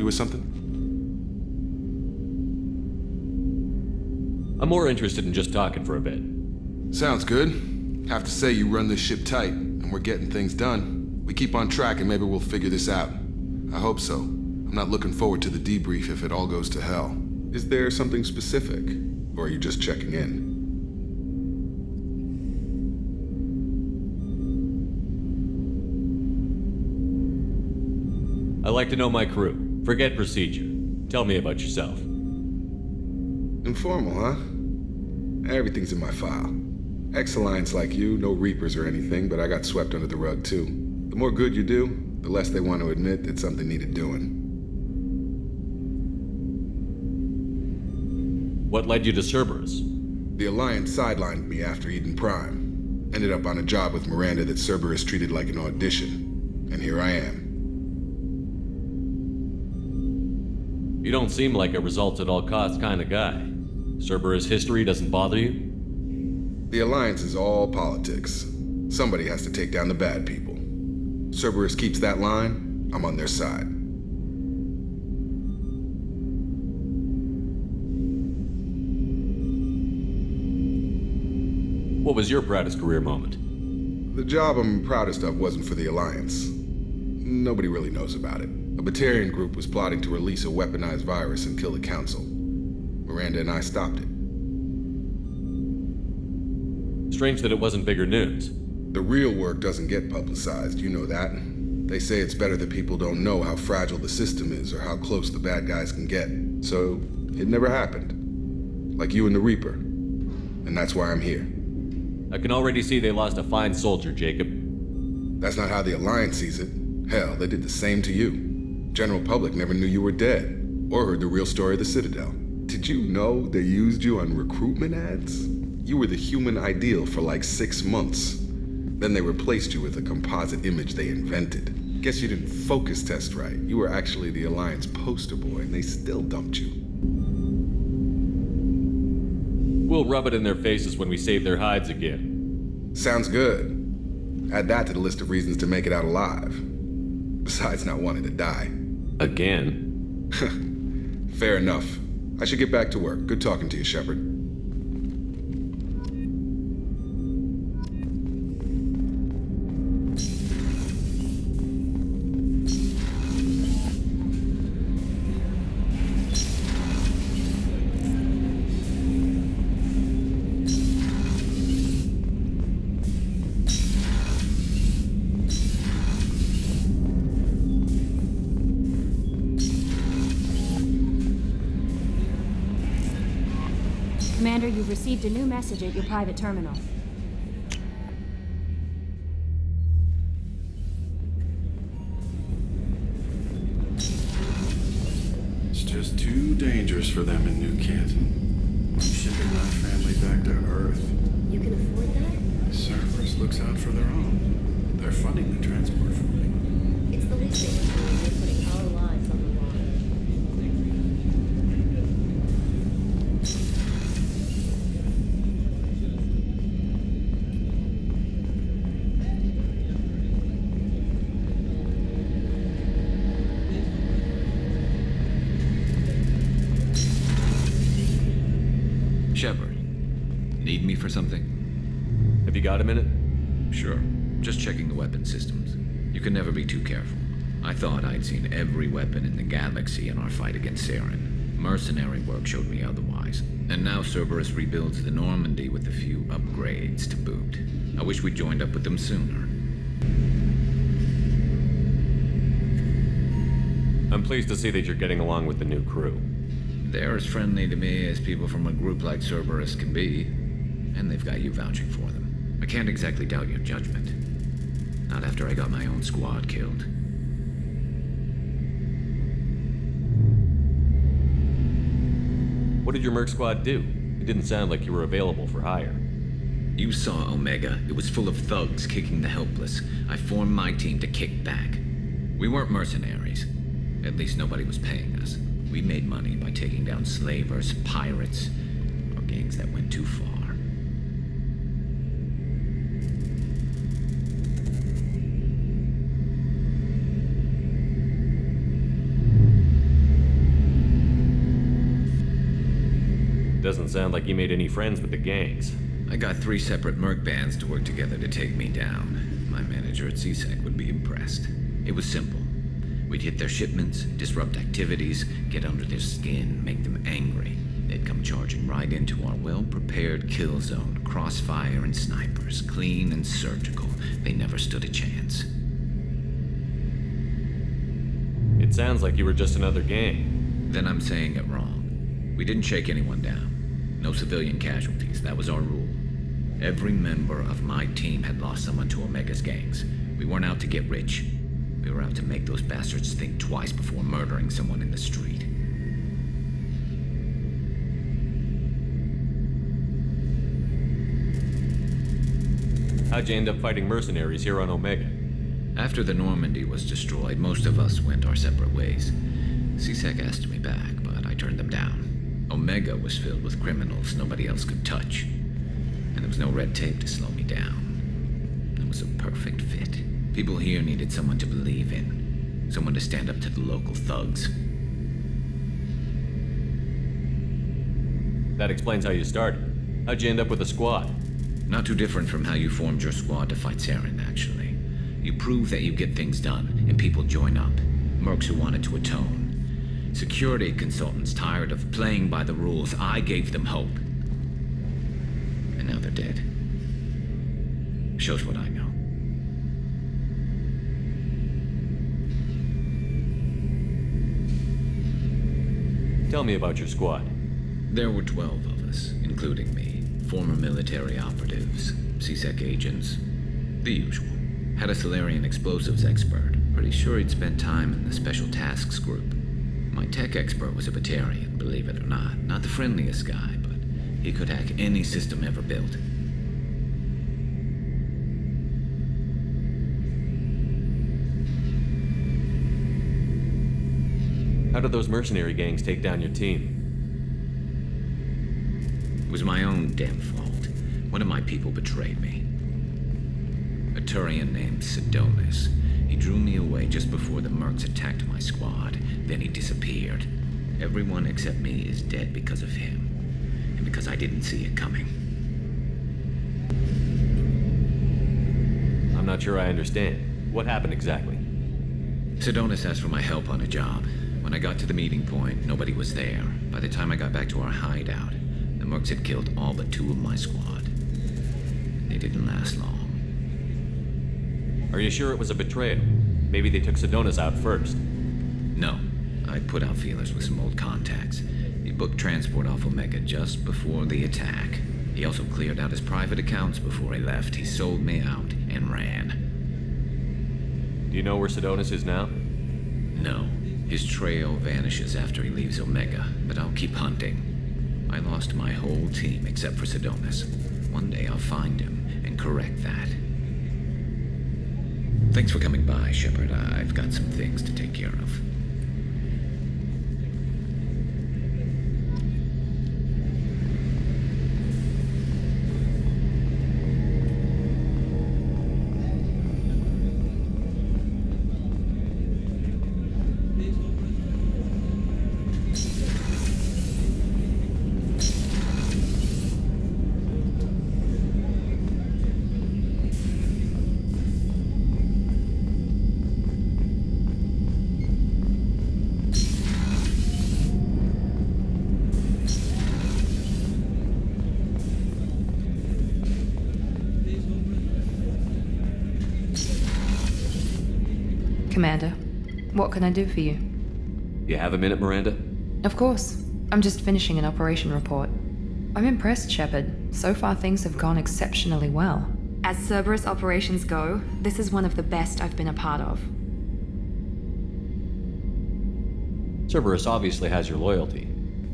you with something? I'm more interested in just talking for a bit. Sounds good. Have to say you run this ship tight, and we're getting things done. We keep on track and maybe we'll figure this out. I hope so. I'm not looking forward to the debrief if it all goes to hell. Is there something specific? Or are you just checking in? I like to know my crew. Forget procedure. Tell me about yourself. Informal, huh? Everything's in my file. Ex-Alliance like you, no Reapers or anything, but I got swept under the rug too. The more good you do, the less they want to admit that something needed doing. What led you to Cerberus? The Alliance sidelined me after Eden Prime. Ended up on a job with Miranda that Cerberus treated like an audition. And here I am. You don't seem like a results-at-all-costs kind of guy. Cerberus history doesn't bother you? The Alliance is all politics. Somebody has to take down the bad people. Cerberus keeps that line, I'm on their side. What was your proudest career moment? The job I'm proudest of wasn't for the Alliance. Nobody really knows about it. A Batarian group was plotting to release a weaponized virus and kill the Council. Miranda and I stopped it. Strange that it wasn't bigger news. The real work doesn't get publicized, you know that. They say it's better that people don't know how fragile the system is or how close the bad guys can get. So, it never happened. Like you and the Reaper. And that's why I'm here. I can already see they lost a fine soldier, Jacob. That's not how the Alliance sees it. Hell, they did the same to you. General public never knew you were dead, or heard the real story of the Citadel. Did you know they used you on recruitment ads? You were the human ideal for like 6 months. Then they replaced you with a composite image they invented. Guess you didn't focus test right. You were actually the Alliance poster boy, and they still dumped you. We'll rub it in their faces when we save their hides again. Sounds good. Add that to the list of reasons to make it out alive. Besides not wanting to die. Again? Fair enough. I should get back to work. Good talking to you, Shepard. Commander, you've received a new message at your private terminal. It's just too dangerous for them in New Canton. I'm shipping my family back to Earth. You can afford that? Cerberus looks out for their own. They're funding the transport for me. It's the least they can do. They're putting our lives on the line. Shepard, need me for something? Have you got a minute? Sure. Just checking the weapon systems. You can never be too careful. I thought I'd seen every weapon in the galaxy in our fight against Saren. Mercenary work showed me otherwise. And now Cerberus rebuilds the Normandy with a few upgrades to boot. I wish we'd joined up with them sooner. I'm pleased to see that you're getting along with the new crew. They're as friendly to me as people from a group like Cerberus can be. And they've got you vouching for them. I can't exactly doubt your judgment. Not after I got my own squad killed. What did your merc squad do? It didn't sound like you were available for hire. You saw Omega. It was full of thugs kicking the helpless. I formed my team to kick back. We weren't mercenaries. At least nobody was paying us. We made money by taking down slavers, pirates, or gangs that went too far. Doesn't sound like you made any friends with the gangs. I got 3 separate merc bands to work together to take me down. My manager at CSEC would be impressed. It was simple. We'd hit their shipments, disrupt activities, get under their skin, make them angry. They'd come charging right into our well-prepared kill zone, crossfire and snipers, clean and surgical. They never stood a chance. It sounds like you were just another gang. Then I'm saying it wrong. We didn't shake anyone down. No civilian casualties, that was our rule. Every member of my team had lost someone to Omega's gangs. We weren't out to get rich. We were out to make those bastards think twice before murdering someone in the street. How'd you end up fighting mercenaries here on Omega? After the Normandy was destroyed, most of us went our separate ways. CSEC asked me back, but I turned them down. Omega was filled with criminals nobody else could touch. And there was no red tape to slow me down. It was a perfect fit. People here needed someone to believe in. Someone to stand up to the local thugs. That explains how you started. How'd you end up with a squad? Not too different from how you formed your squad to fight Saren, actually. You prove that you get things done, and people join up. Mercs who wanted to atone. Security consultants tired of playing by the rules. I gave them hope. And now they're dead. Shows what I know. Tell me about your squad. There were 12 of us, including me. Former military operatives, CSEC agents, the usual. Had a Solarian explosives expert. Pretty sure he'd spent time in the Special Tasks group. My tech expert was a Batarian, believe it or not. Not the friendliest guy, but he could hack any system ever built. How did those mercenary gangs take down your team? It was my own damn fault. One of my people betrayed me. A Turian named Sidonis. He drew me away just before the mercs attacked my squad. Then he disappeared. Everyone except me is dead because of him. And because I didn't see it coming. I'm not sure I understand. What happened exactly? Sidonis asked for my help on a job. When I got to the meeting point, nobody was there. By the time I got back to our hideout, the mercs had killed all but 2 of my squad. They didn't last long. Are you sure it was a betrayal? Maybe they took Sidonis out first. No. I put out feelers with some old contacts. He booked transport off Omega just before the attack. He also cleared out his private accounts before he left. He sold me out and ran. Do you know where Sidonis is now? No. His trail vanishes after he leaves Omega, but I'll keep hunting. I lost my whole team except for Sidonis. One day I'll find him and correct that. Thanks for coming by, Shepard. I've got some things to take care of. Commander, what can I do for you? You have a minute, Miranda? Of course. I'm just finishing an operation report. I'm impressed, Shepard. So far things have gone exceptionally well. As Cerberus operations go, this is one of the best I've been a part of. Cerberus obviously has your loyalty.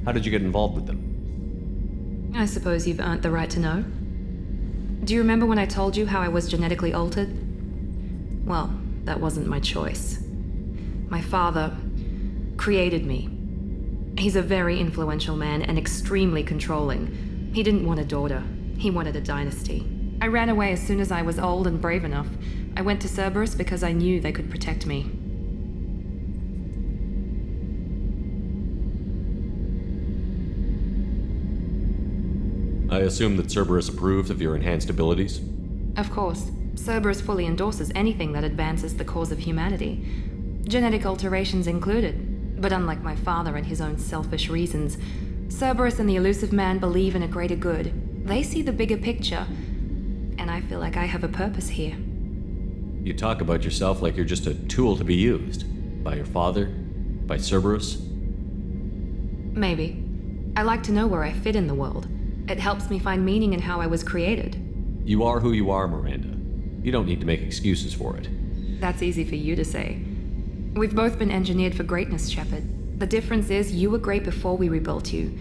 How did you get involved with them? I suppose you've earned the right to know. Do you remember when I told you how I was genetically altered? Well, that wasn't my choice. My father created me. He's a very influential man and extremely controlling. He didn't want a daughter. He wanted a dynasty. I ran away as soon as I was old and brave enough. I went to Cerberus because I knew they could protect me. I assume that Cerberus approved of your enhanced abilities? Of course, Cerberus fully endorses anything that advances the cause of humanity, genetic alterations included. But unlike my father and his own selfish reasons, Cerberus and the elusive man believe in a greater good. They see the bigger picture, and I feel like I have a purpose here. You talk about yourself like you're just a tool to be used. By your father? By Cerberus? Maybe. I like to know where I fit in the world. It helps me find meaning in how I was created. You are who you are, Miranda. You don't need to make excuses for it. That's easy for you to say. We've both been engineered for greatness, Shepard. The difference is you were great before we rebuilt you.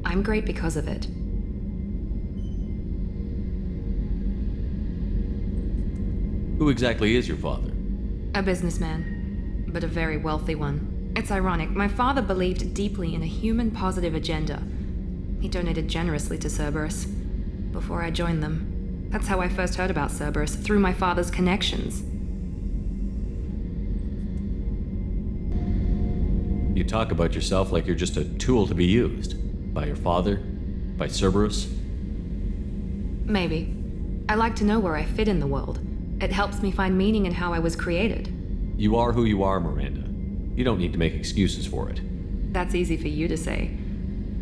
I'm great because of it. Who exactly is your father? A businessman, but a very wealthy one. It's ironic, my father believed deeply in a human-positive agenda. He donated generously to Cerberus before I joined them. That's how I first heard about Cerberus, through my father's connections. You talk about yourself like you're just a tool to be used. By your father? By Cerberus? Maybe. I like to know where I fit in the world. It helps me find meaning in how I was created. You are who you are, Miranda. You don't need to make excuses for it. That's easy for you to say.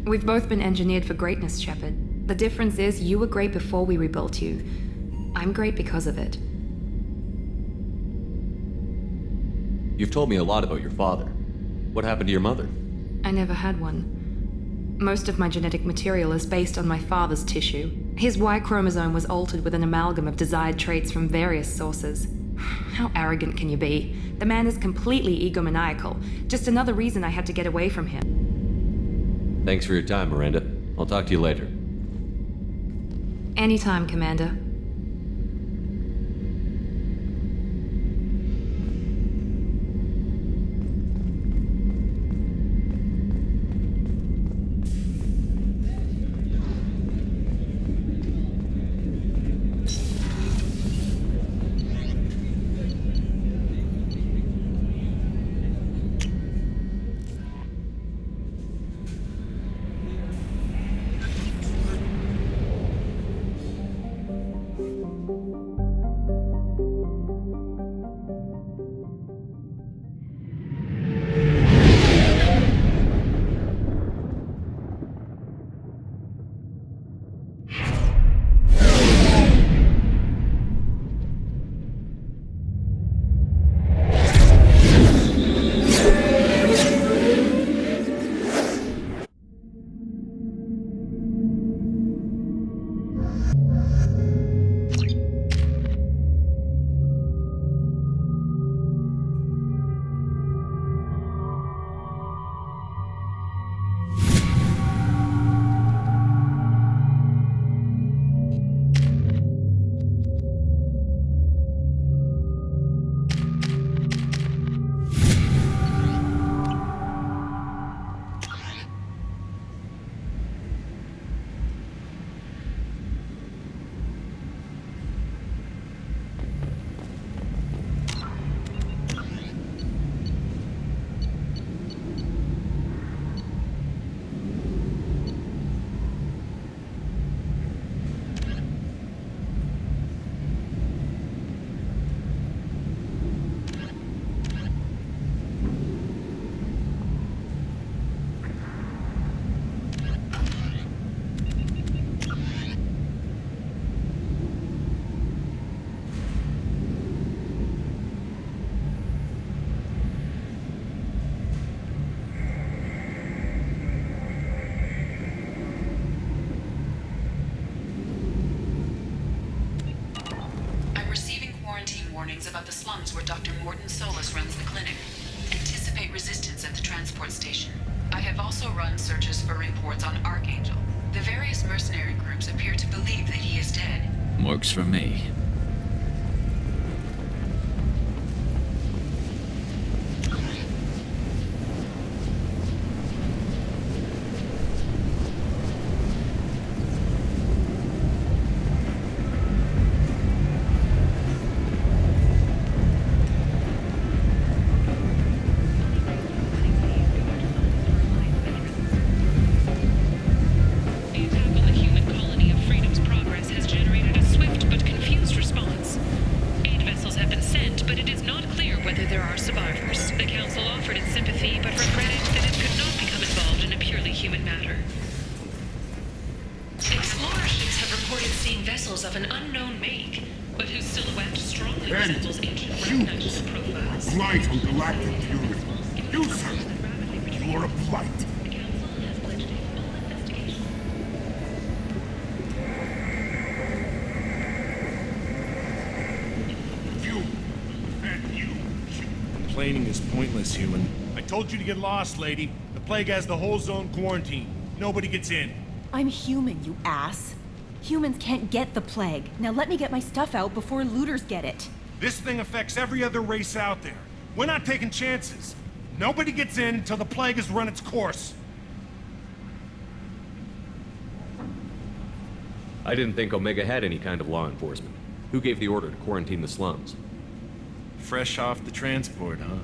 We've both been engineered for greatness, Shepard. The difference is you were great before we rebuilt you. I'm great because of it. You've told me a lot about your father. What happened to your mother? I never had one. Most of my genetic material is based on my father's tissue. His Y chromosome was altered with an amalgam of desired traits from various sources. How arrogant can you be? The man is completely egomaniacal. Just another reason I had to get away from him. Thanks for your time, Miranda. I'll talk to you later. Anytime, Commander. About the slums where Dr. Morton Solus runs the clinic. Anticipate resistance at the transport station. I have also run searches for reports on Archangel. The various mercenary groups appear to believe that he is dead. Works for me. The attack on the human colony vessels of an unknown make, but whose silhouette strongly Ben, resembles ancient shoot! rectangular profiles. Blight on galactic purity. Do something! You are a blight. The Council has pledged a full investigation. You and you. Complaining is pointless, human. I told you to get lost, lady. The plague has the whole zone quarantined. Nobody gets in. I'm human, you ass. Humans can't get the plague. Now let me get my stuff out before looters get it. This thing affects every other race out there. We're not taking chances. Nobody gets in until the plague has run its course. I didn't think Omega had any kind of law enforcement. Who gave the order to quarantine the slums? Fresh off the transport, huh?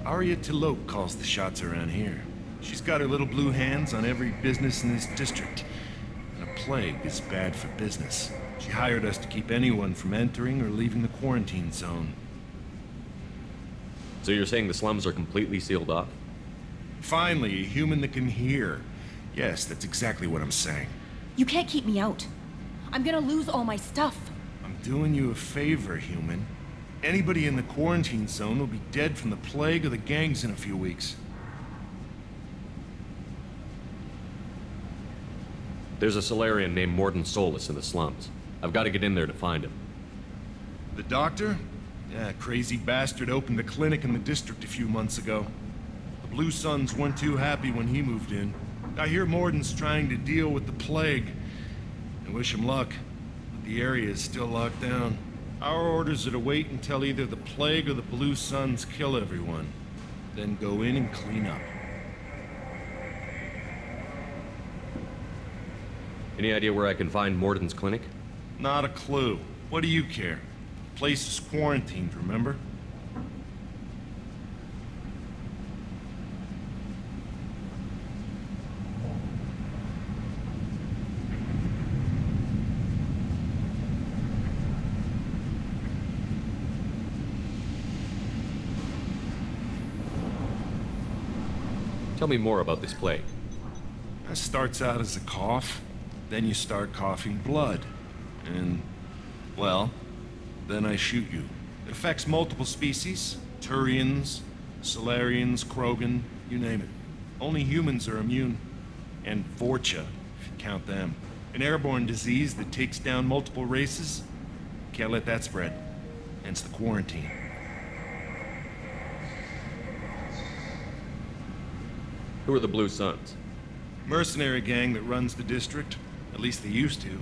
Arya Tilok calls the shots around here. She's got her little blue hands on every business in this district. And a plague is bad for business. She hired us to keep anyone from entering or leaving the quarantine zone. So you're saying the slums are completely sealed off? Finally, a human that can hear. Yes, that's exactly what I'm saying. You can't keep me out. I'm gonna lose all my stuff. I'm doing you a favor, human. Anybody in the quarantine zone will be dead from the plague or the gangs in a few weeks. There's a Solarian named Morden Solus in the slums. I've got to get in there to find him. The doctor? Yeah, crazy bastard opened a clinic in the district a few months ago. The Blue Suns weren't too happy when he moved in. I hear Morden's trying to deal with the plague. I wish him luck, but the area is still locked down. Our orders are to wait until either the plague or the Blue Suns kill everyone, then go in and clean up. Any idea where I can find Morden's clinic? Not a clue. What do you care? The place is quarantined, remember? Tell me more about this plague. It starts out as a cough, then you start coughing blood. And, well, then I shoot you. It affects multiple species. Turians, Solarians, Krogan, you name it. Only humans are immune. And Vorcha, if you count them. An airborne disease that takes down multiple races. Can't let that spread. Hence the quarantine. Who are the Blue Suns? Mercenary gang that runs the district. At least they used to.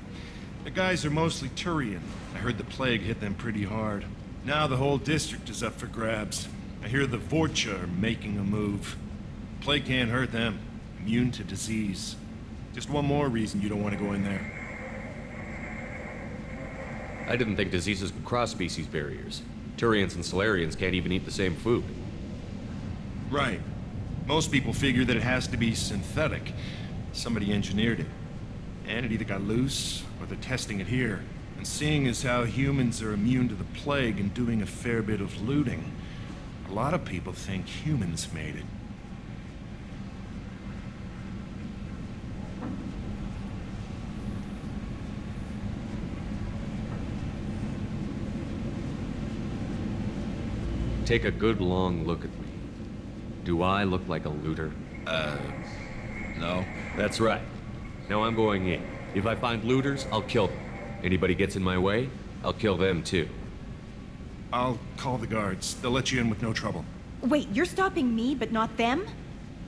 The guys are mostly Turian. I heard the plague hit them pretty hard. Now the whole district is up for grabs. I hear the Vorcha are making a move. Plague can't hurt them. Immune to disease. Just one more reason you don't want to go in there. I didn't think diseases could cross species barriers. Turians and Solarians can't even eat the same food. Right. Most people figure that it has to be synthetic. Somebody engineered it. And it either got loose, or they're testing it here. And seeing as how humans are immune to the plague and doing a fair bit of looting, a lot of people think humans made it. Take a good long look at me. Do I look like a looter? No. That's right. Now I'm going in. If I find looters, I'll kill them. Anybody gets in my way, I'll kill them too. I'll call the guards. They'll let you in with no trouble. Wait, you're stopping me, but not them?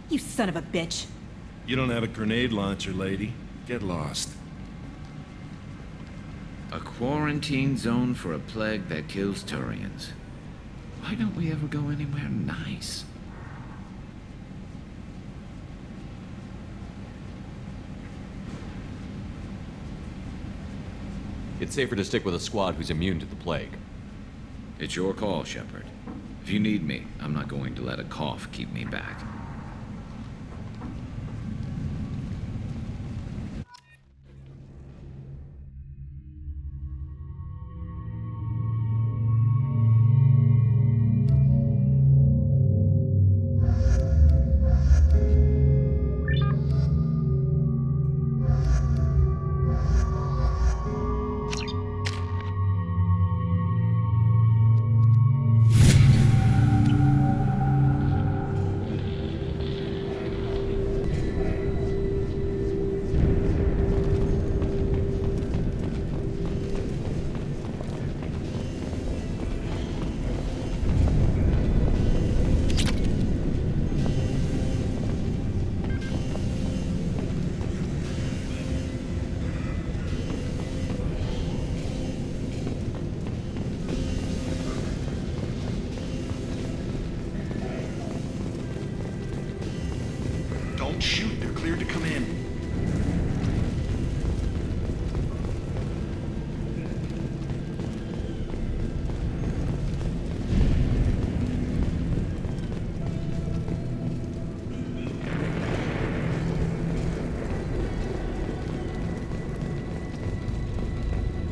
You son of a bitch. You don't have a grenade launcher, lady. Get lost. A quarantine zone for a plague that kills Turians. Why don't we ever go anywhere nice? It's safer to stick with a squad who's immune to the plague. It's your call, Shepard. If you need me, I'm not going to let a cough keep me back.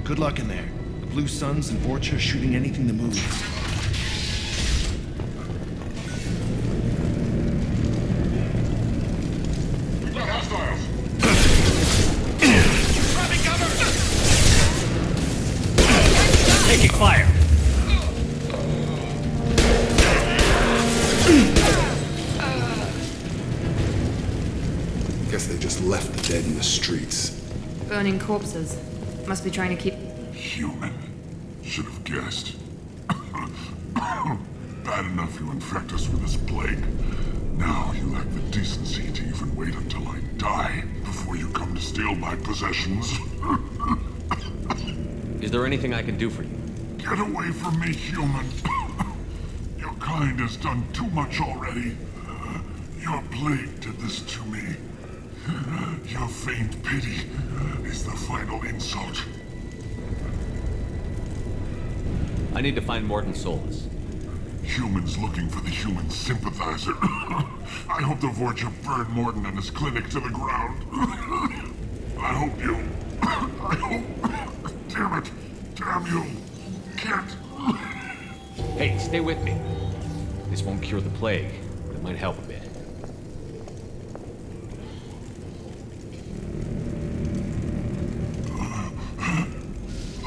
Good luck in there. The Blue Suns and Vorcha are shooting anything that moves. We've got hostiles! Grabbing cover! Taking fire! Guess they just left the dead in the streets. Burning corpses. Must be trying to keep... Human. Should have guessed. Bad enough you infect us with this plague. Now you lack the decency to even wait until I die before you come to steal my possessions. Is there anything I can do for you? Get away from me, human. Your kind has done too much already. Your plague did this to me. Your faint pity is the final insult. I need to find Morton Solus. Humans looking for the human sympathizer. I hope the Vorcha burned Morton and his clinic to the ground. I hope you... I hope... Damn it. Damn you. Can't... Hey, stay with me. This won't cure the plague, but it might help a bit.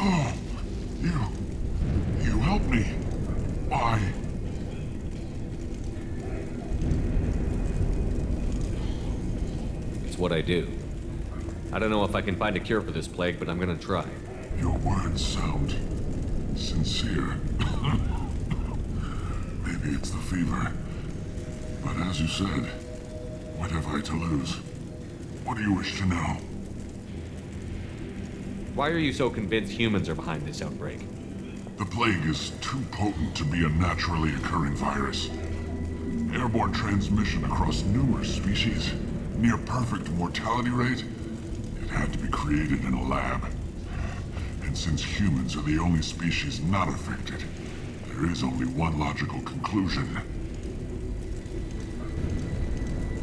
Oh, you helped me. Why? It's what I do. I don't know if I can find a cure for this plague, but I'm gonna try. Your words sound sincere. Maybe it's the fever. But as you said, what have I to lose? What do you wish to know? Why are you so convinced humans are behind this outbreak? The plague is too potent to be a naturally occurring virus. Airborne transmission across numerous species, near perfect mortality rate. It had to be created in a lab. And since humans are the only species not affected, there is only one logical conclusion.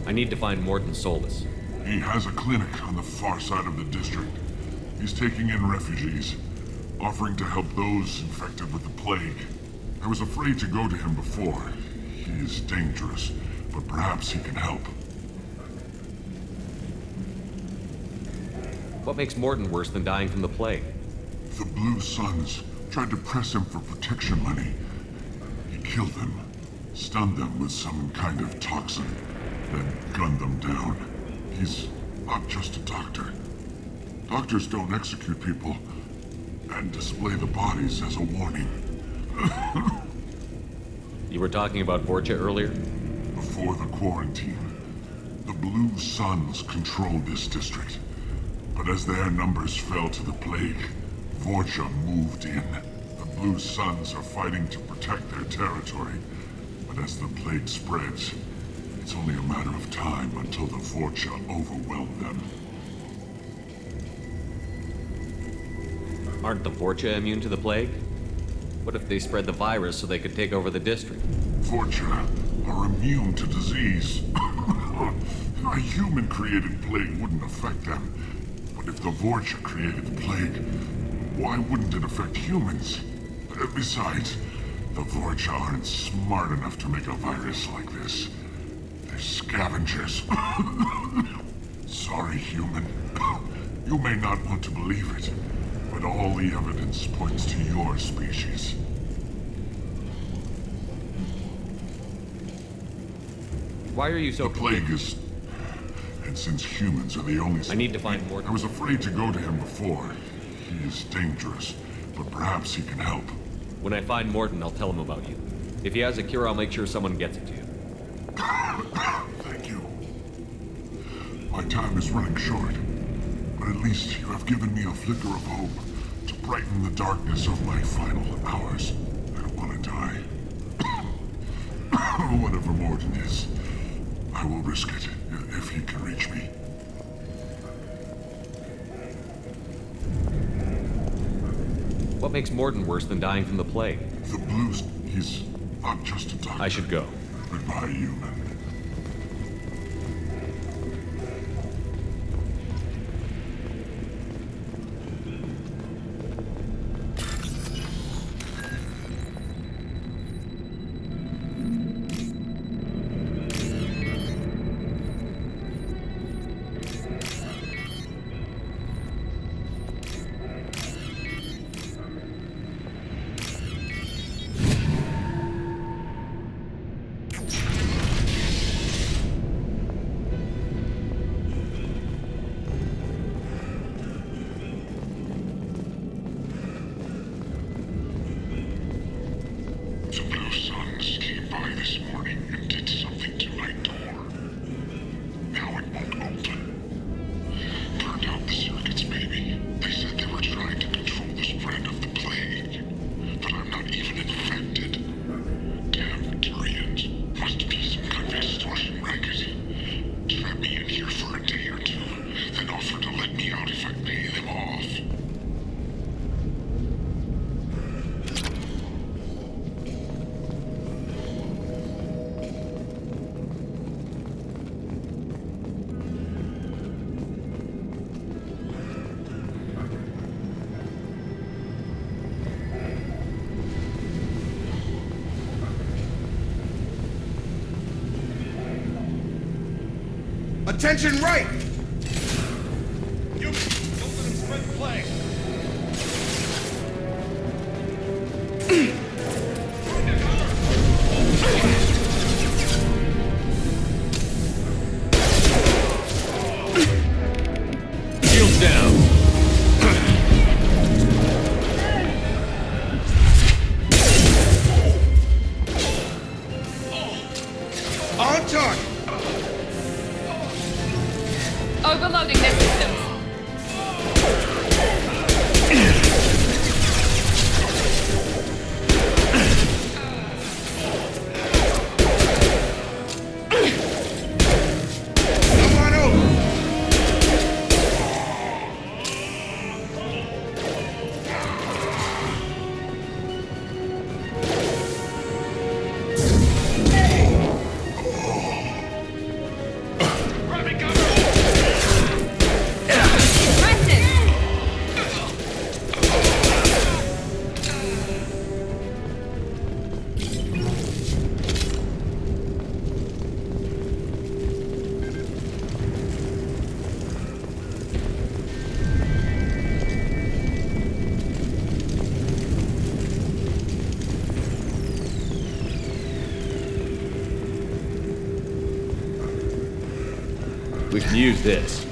I need to find Morton Solus. He has a clinic on the far side of the district. He's taking in refugees, offering to help those infected with the plague. I was afraid to go to him before. He is dangerous, but perhaps he can help. What makes Morton worse than dying from the plague? The Blue Suns tried to press him for protection money. He killed them, stunned them with some kind of toxin, then gunned them down. He's not just a doctor. Doctors don't execute people and display the bodies as a warning. You were talking about Vorcha earlier? Before the quarantine, the Blue Suns controlled this district. But as their numbers fell to the plague, Vorcha moved in. The Blue Suns are fighting to protect their territory. But as the plague spreads, it's only a matter of time until the Vorcha overwhelm them. Aren't the Vorcha immune to the plague? What if they spread the virus so they could take over the district? Vorcha are immune to disease. A human-created plague wouldn't affect them. But if the Vorcha created the plague, why wouldn't it affect humans? Besides, the Vorcha aren't smart enough to make a virus like this. They're scavengers. Sorry, human. You may not want to believe it, but all the evidence points to your species. Why are you so... The plague is... And since humans are the only... I need to find Morton. I was afraid to go to him before. He is dangerous, but perhaps he can help. When I find Morton, I'll tell him about you. If he has a cure, I'll make sure someone gets it to you. Thank you. My time is running short, but at least you have given me a flicker of hope to brighten the darkness of my final hours. I don't want to die. Whatever Morton is, I will risk it if he can reach me. What makes Morton worse than dying from the plague? The Blues, he's not just a doctor. I should go. Goodbye, human. by this morning and did something to my door. Now it won't open. Turned out the circuits, maybe. They said they were trying to control the spread of the plague. But I'm not even infected. Damn Turians. Must be some kind of extortion racket. Trap me in here for a day or two, then offer to let me out if I pay them off. Attention right! You don't let him spread the plague. Shields down. On target! Overloading their systems. Come on over! We can use this.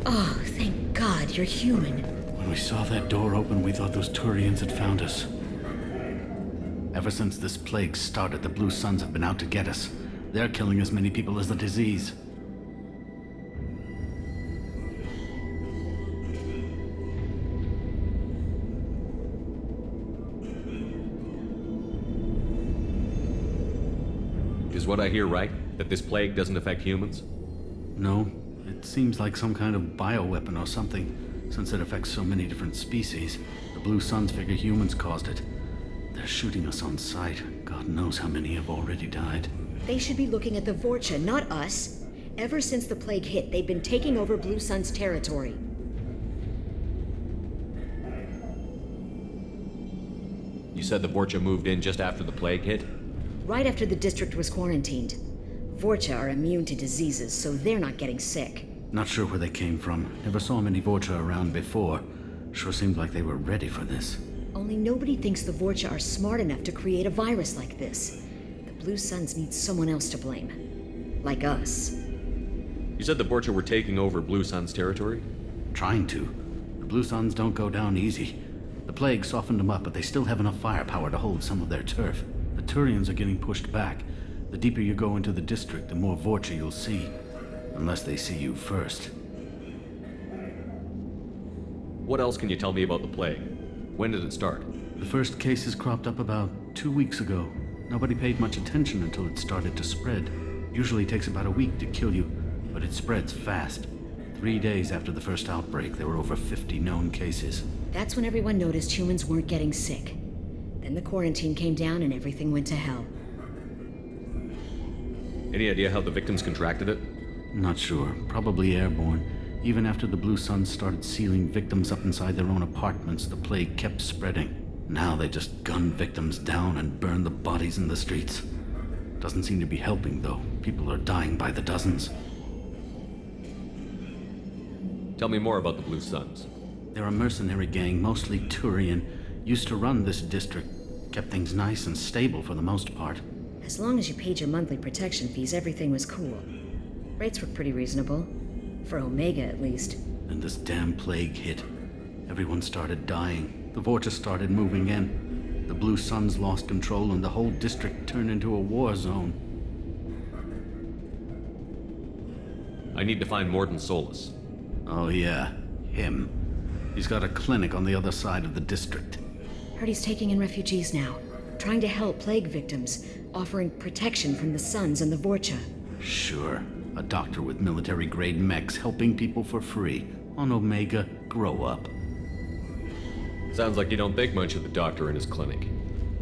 Oh, thank God you're human. When we saw that door open, we thought those Turians had found us. Ever since this plague started, the Blue Suns have been out to get us. They're killing as many people as the disease. Is what I hear right? That this plague doesn't affect humans? No, it seems like some kind of bioweapon or something. Since it affects so many different species, the Blue Suns figure humans caused it. They're shooting us on sight. God knows how many have already died. They should be looking at the Vorcha, not us. Ever since the plague hit, they've been taking over Blue Sun's territory. You said the Vorcha moved in just after the plague hit? Right after the district was quarantined. Vorcha are immune to diseases, so they're not getting sick. Not sure where they came from. Never saw many Vorcha around before. Sure seemed like they were ready for this. Only nobody thinks the Vorcha are smart enough to create a virus like this. The Blue Suns need someone else to blame. Like us. You said the Vorcha were taking over Blue Sun's territory? Trying to. The Blue Suns don't go down easy. The plague softened them up, but they still have enough firepower to hold some of their turf. The Turians are getting pushed back. The deeper you go into the district, the more Vorcha you'll see. Unless they see you first. What else can you tell me about the plague? When did it start? The first cases cropped up about 2 weeks ago. Nobody paid much attention until it started to spread. Usually takes about a week to kill you, but it spreads fast. 3 days after the first outbreak, there were over 50 known cases. That's when everyone noticed humans weren't getting sick. Then the quarantine came down and everything went to hell. Any idea how the victims contracted it? Not sure. Probably airborne. Even after the Blue Suns started sealing victims up inside their own apartments, the plague kept spreading. Now they just gun victims down and burn the bodies in the streets. Doesn't seem to be helping, though. People are dying by the dozens. Tell me more about the Blue Suns. They're a mercenary gang, mostly Turian. Used to run this district. Kept things nice and stable for the most part. As long as you paid your monthly protection fees, everything was cool. Rates were pretty reasonable. For Omega, at least. Then this damn plague hit. Everyone started dying. The Vorcha started moving in. The Blue Suns lost control and the whole district turned into a war zone. I need to find Morden Solus. Oh yeah, him. He's got a clinic on the other side of the district. Heard he's taking in refugees now. Trying to help plague victims. Offering protection from the Suns and the Vorcha. Sure. A doctor with military-grade mechs helping people for free. On Omega, grow up. Sounds like you don't think much of the doctor in his clinic.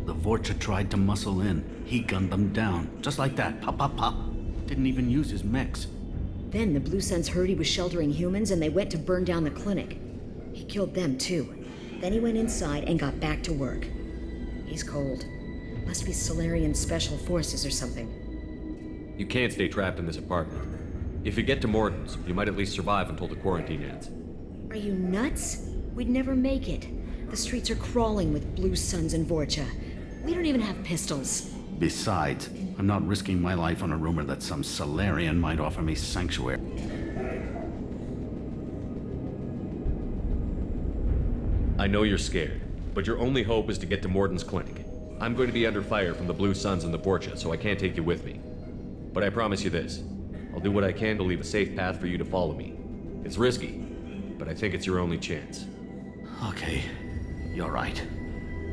The Vorcha tried to muscle in. He gunned them down. Just like that. Pop, pop, pop. Didn't even use his mechs. Then the Blue Suns heard he was sheltering humans and they went to burn down the clinic. He killed them too. Then he went inside and got back to work. He's cold. Must be Solarian Special Forces or something. You can't stay trapped in this apartment. If you get to Morden's, you might at least survive until the quarantine ends. Are you nuts? We'd never make it. The streets are crawling with Blue Suns and Vorcha. We don't even have pistols. Besides, I'm not risking my life on a rumor that some Solarian might offer me sanctuary. I know you're scared, but your only hope is to get to Morden's clinic. I'm going to be under fire from the Blue Suns and the Vorcha, so I can't take you with me. But I promise you this. I'll do what I can to leave a safe path for you to follow me. It's risky, but I think it's your only chance. Okay, you're right.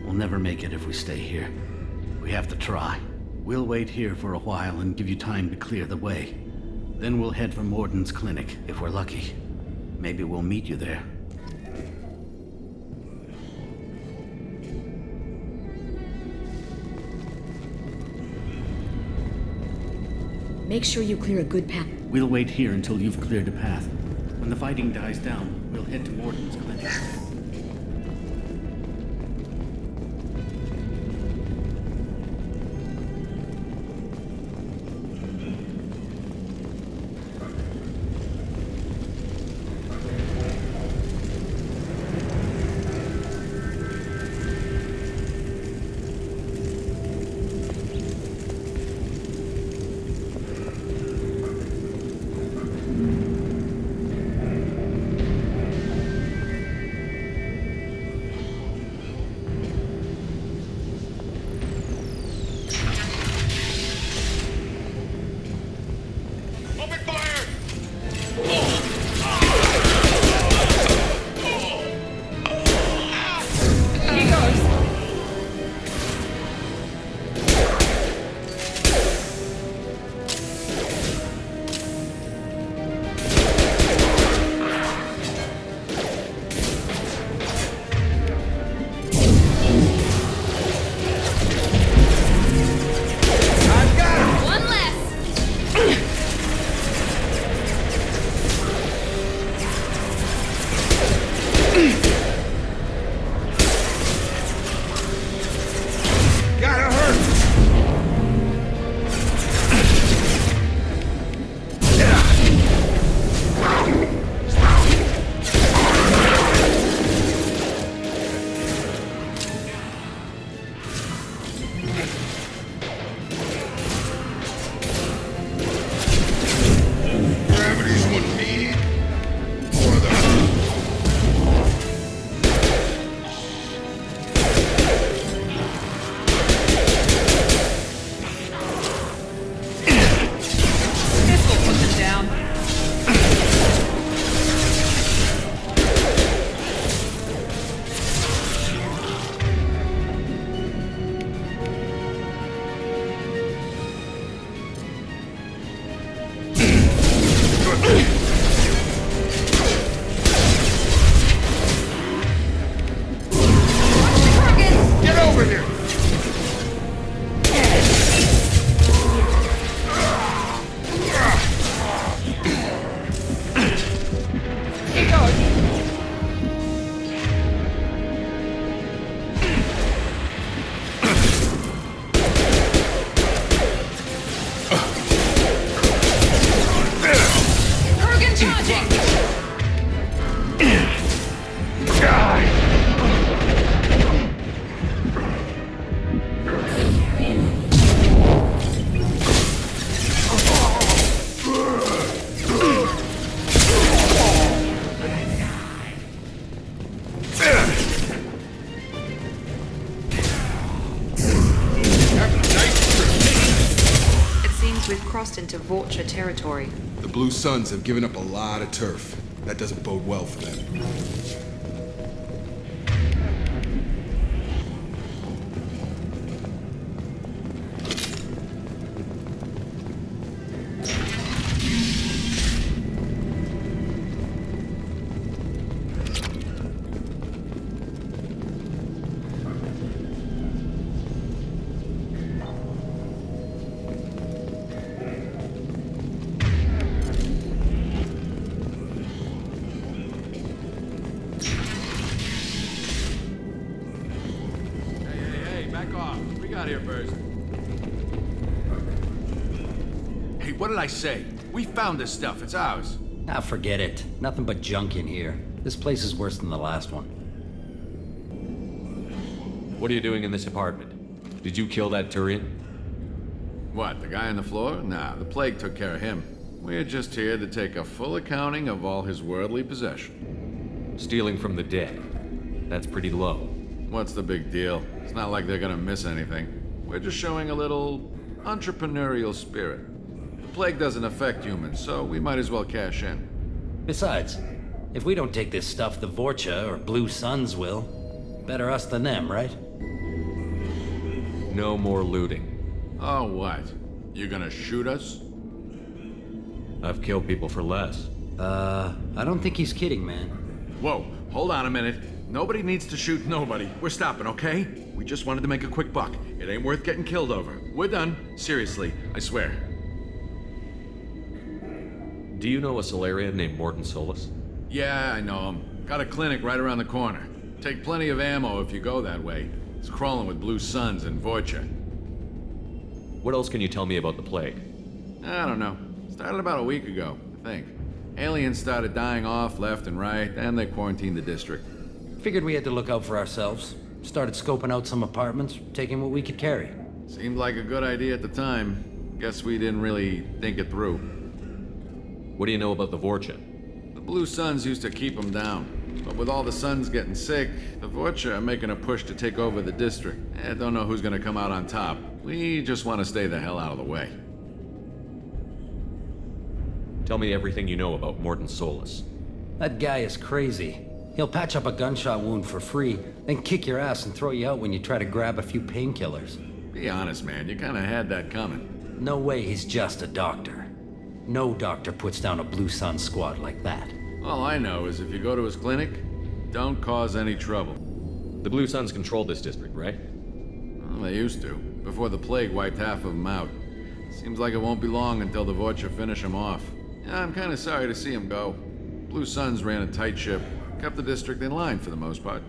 We'll never make it if we stay here. We have to try. We'll wait here for a while and give you time to clear the way. Then we'll head for Morden's clinic, if we're lucky. Maybe we'll meet you there. Make sure you clear a good path. We'll wait here until you've cleared a path. When the fighting dies down, we'll head to Morden's clinic. We've crossed into Vorcha territory. The Blue Suns have given up a lot of turf. That doesn't bode well for them. What did I say? We found this stuff. It's ours. Ah, forget it. Nothing but junk in here. This place is worse than the last one. What are you doing in this apartment? Did you kill that Turian? What, the guy on the floor? Nah, the plague took care of him. We're just here to take a full accounting of all his worldly possession. Stealing from the dead. That's pretty low. What's the big deal? It's not like they're gonna miss anything. We're just showing a little entrepreneurial spirit. The plague doesn't affect humans, so we might as well cash in. Besides, if we don't take this stuff, the Vorcha or Blue Suns will. Better us than them, right? No more looting. Oh, what? You gonna shoot us? I've killed people for less. I don't think he's kidding, man. Whoa, hold on a minute. Nobody needs to shoot nobody. We're stopping, okay? We just wanted to make a quick buck. It ain't worth getting killed over. We're done. Seriously, I swear. Do you know a Solarian named Morton Solus? Yeah, I know him. Got a clinic right around the corner. Take plenty of ammo if you go that way. It's crawling with Blue Suns and Vorcha. What else can you tell me about the plague? I don't know. Started about a week ago, I think. Aliens started dying off left and right, and they quarantined the district. Figured we had to look out for ourselves. Started scoping out some apartments, taking what we could carry. Seemed like a good idea at the time. Guess we didn't really think it through. What do you know about the Vorcha? The Blue Suns used to keep them down. But with all the Suns getting sick, the Vorcha are making a push to take over the district. Don't know who's gonna come out on top. We just want to stay the hell out of the way. Tell me everything you know about Morton Solus. That guy is crazy. He'll patch up a gunshot wound for free, then kick your ass and throw you out when you try to grab a few painkillers. Be honest, man. You kinda had that coming. No way he's just a doctor. No doctor puts down a Blue Sun squad like that. All I know is if you go to his clinic, don't cause any trouble. The Blue Suns control this district, right? Well, they used to, before the plague wiped half of them out. Seems like it won't be long until the Vorcha finish them off. Yeah, I'm kinda sorry to see him go. Blue Suns ran a tight ship, kept the district in line for the most part.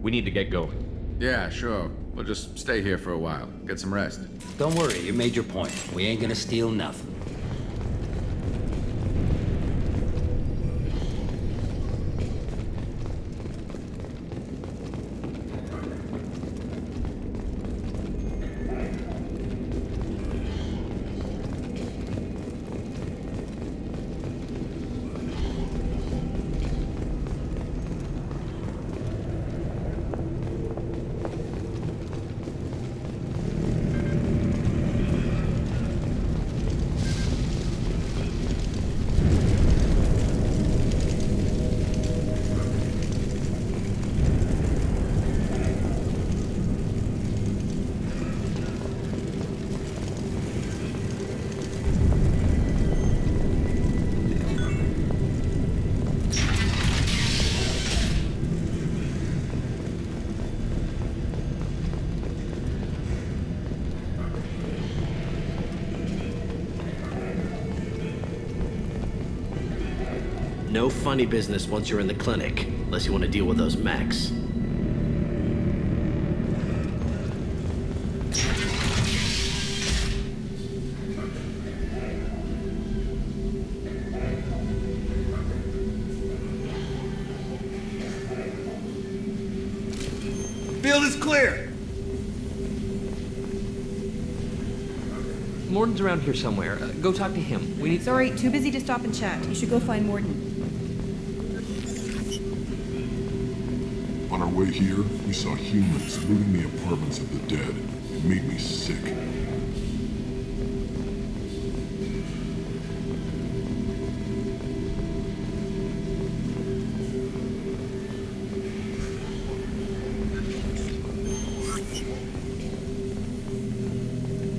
We need to get going. Yeah, sure. We'll just stay here for a while. Get some rest. Don't worry, you made your point. We ain't gonna steal nothing. No funny business once you're in the clinic, unless you want to deal with those mechs. Field is clear! Morton's around here somewhere. Go talk to him. We need... Sorry, too busy to stop and chat. You should go find Morton. On our way here, we saw humans looting the apartments of the dead. It made me sick.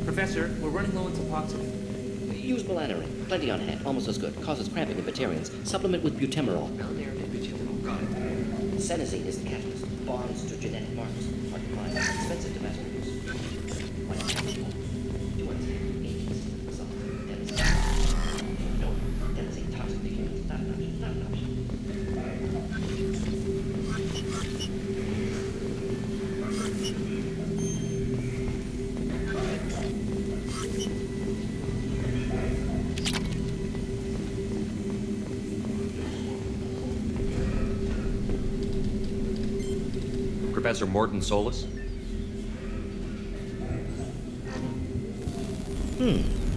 Professor, we're running low on suboxone. Use melanorin. Plenty on hand. Almost as good. Causes cramping in Batarians. Supplement with butemerol. Melanorin and butemerol. Got it. Senesine is the catalyst. Bonds to genetic markers. Hard to find. Expensive to mass produce. No, that is a toxic to humans. Not an option. Not an option. Professor Morton Solus?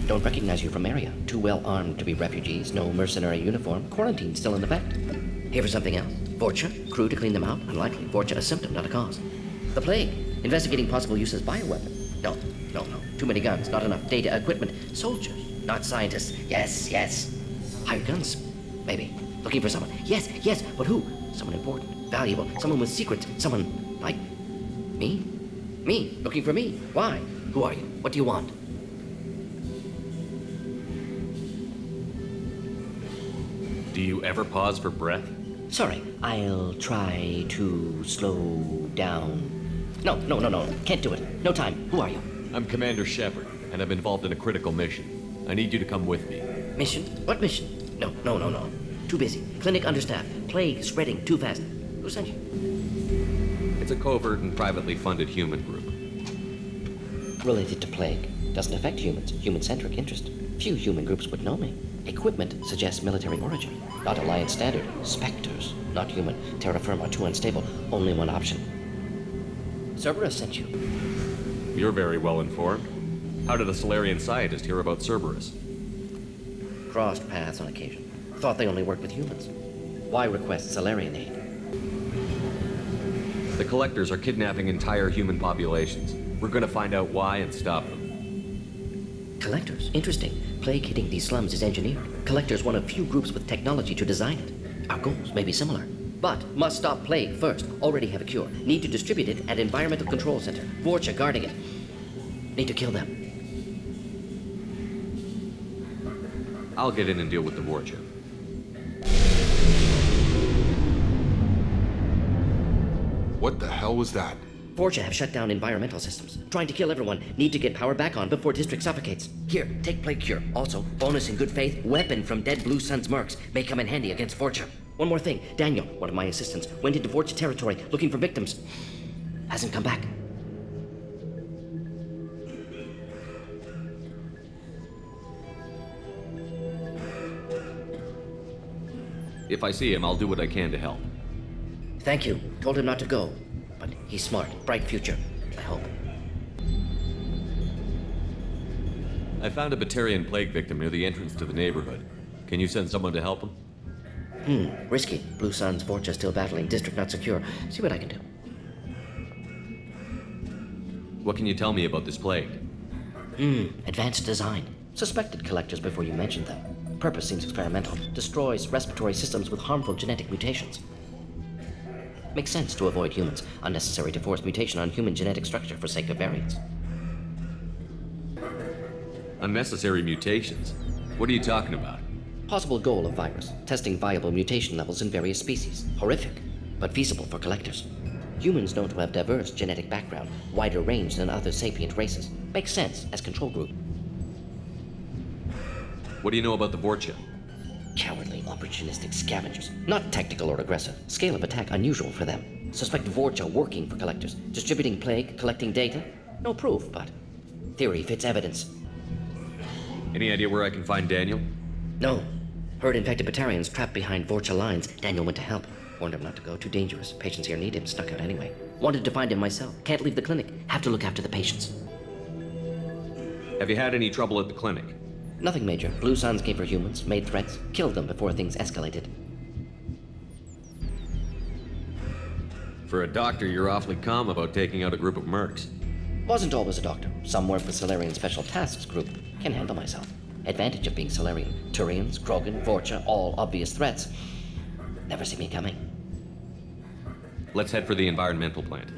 Don't recognize you from area. Too well armed to be refugees. No mercenary uniform. Quarantine still in effect. Here for something else? Vorcha? Crew to clean them out? Unlikely. Vorcha a symptom, not a cause. The plague. Investigating possible use as bioweapon. No. Too many guns. Not enough data, equipment. Soldiers, not scientists. Yes. Hired guns. Maybe. Looking for someone. Yes. But who? Someone important. Valuable. Someone with secrets. Someone like me? Me. Looking for me. Why? Who are you? What do you want? Do you ever pause for breath? Sorry, I'll try to slow down. No. Can't do it. No time. Who are you? I'm Commander Shepard, and I'm involved in a critical mission. I need you to come with me. Mission? What mission? No. Too busy. Clinic understaffed. Plague spreading too fast. Who sent you? It's a covert and privately funded human group. Related to plague. Doesn't affect humans. Human-centric interest. Few human groups would know me. Equipment suggests military origin. Not Alliance standard. Spectres. Not human. Terra firma too unstable. Only one option. Cerberus sent you. You're very well informed. How did a Solarian scientist hear about Cerberus? Crossed paths on occasion. Thought they only worked with humans. Why request Solarian aid? The Collectors are kidnapping entire human populations. We're gonna find out why and stop them. Collectors? Interesting. Plague hitting these slums is engineered. Collectors one of few groups with technology to design it. Our goals may be similar. But must stop plague first. Already have a cure. Need to distribute it at Environmental Control Center. Vorcha guarding it. Need to kill them. I'll get in and deal with the Vorcha. What the hell was that? Vorcha have shut down environmental systems. Trying to kill everyone. Need to get power back on before district suffocates. Here, take plague cure. Also, bonus in good faith, weapon from dead Blue Sun's mercs. May come in handy against Vorcha. One more thing. Daniel, one of my assistants, went into Vorcha territory looking for victims. Hasn't come back. If I see him, I'll do what I can to help. Thank you. Told him not to go. But he's smart. Bright future. I hope. I found a Batarian plague victim near the entrance to the neighborhood. Can you send someone to help him? Risky. Blue Sun's Vorcha still battling. District not secure. See what I can do. What can you tell me about this plague? Advanced design. Suspected collectors before you mentioned them. Purpose seems experimental. Destroys respiratory systems with harmful genetic mutations. Makes sense to avoid humans. Unnecessary to force mutation on human genetic structure for sake of variants. Unnecessary mutations? What are you talking about? Possible goal of virus. Testing viable mutation levels in various species. Horrific, but feasible for collectors. Humans known to have diverse genetic background, wider range than other sapient races. Makes sense as control group. What do you know about the Vorcha? Cowardly, opportunistic scavengers. Not tactical or aggressive. Scale of attack unusual for them. Suspect Vorcha working for collectors. Distributing plague, collecting data. No proof, but theory fits evidence. Any idea where I can find Daniel? No. Heard infected Batarians trapped behind Vorcha lines. Daniel went to help. Warned him not to go. Too dangerous. Patients here need him. Snuck out anyway. Wanted to find him myself. Can't leave the clinic. Have to look after the patients. Have you had any trouble at the clinic? Nothing major. Blue Suns came for humans, made threats, killed them before things escalated. For a doctor, you're awfully calm about taking out a group of mercs. Wasn't always a doctor. Some work with Solarian Special Tasks Group. Can handle myself. Advantage of being Solarian. Turians, Krogan, Vorcha, all obvious threats. Never see me coming. Let's head for the environmental plant.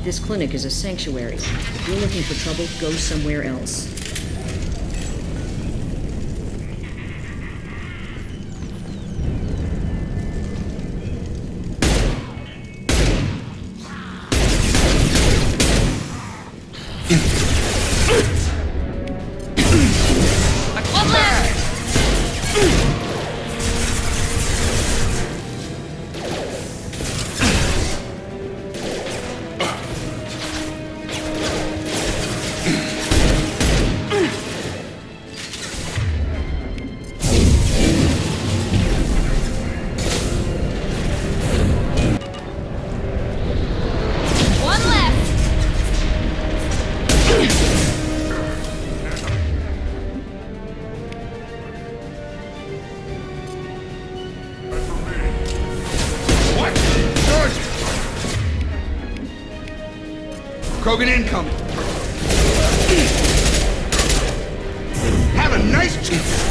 This clinic is a sanctuary. If you're looking for trouble, go somewhere else. Krogan incoming. Have a nice chance.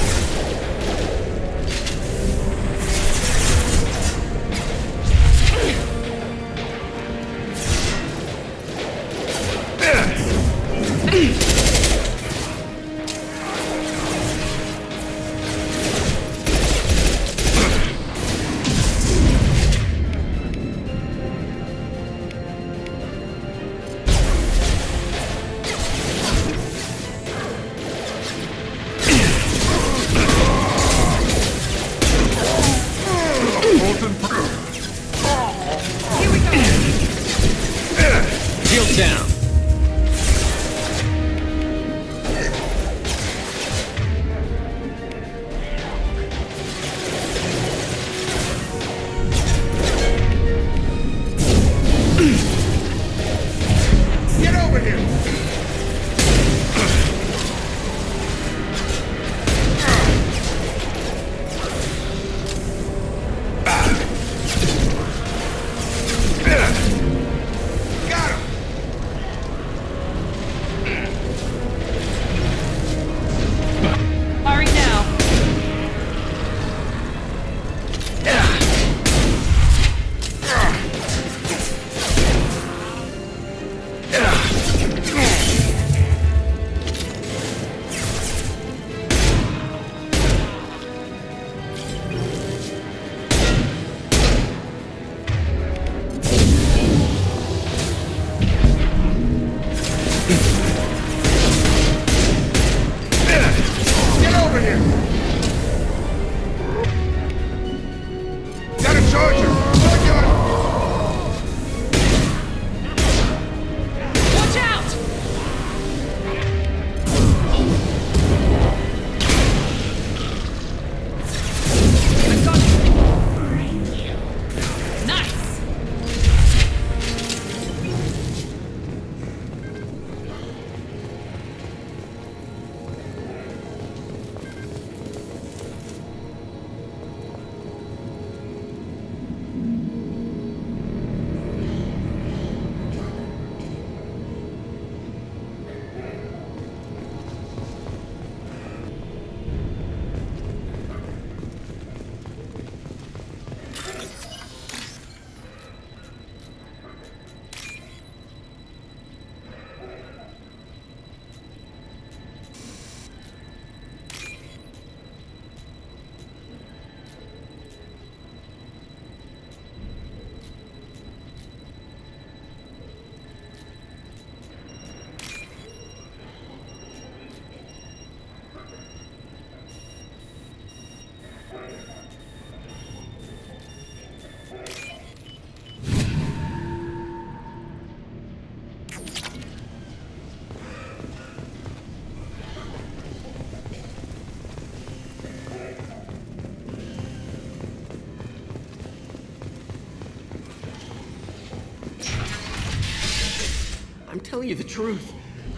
I'm telling you the truth.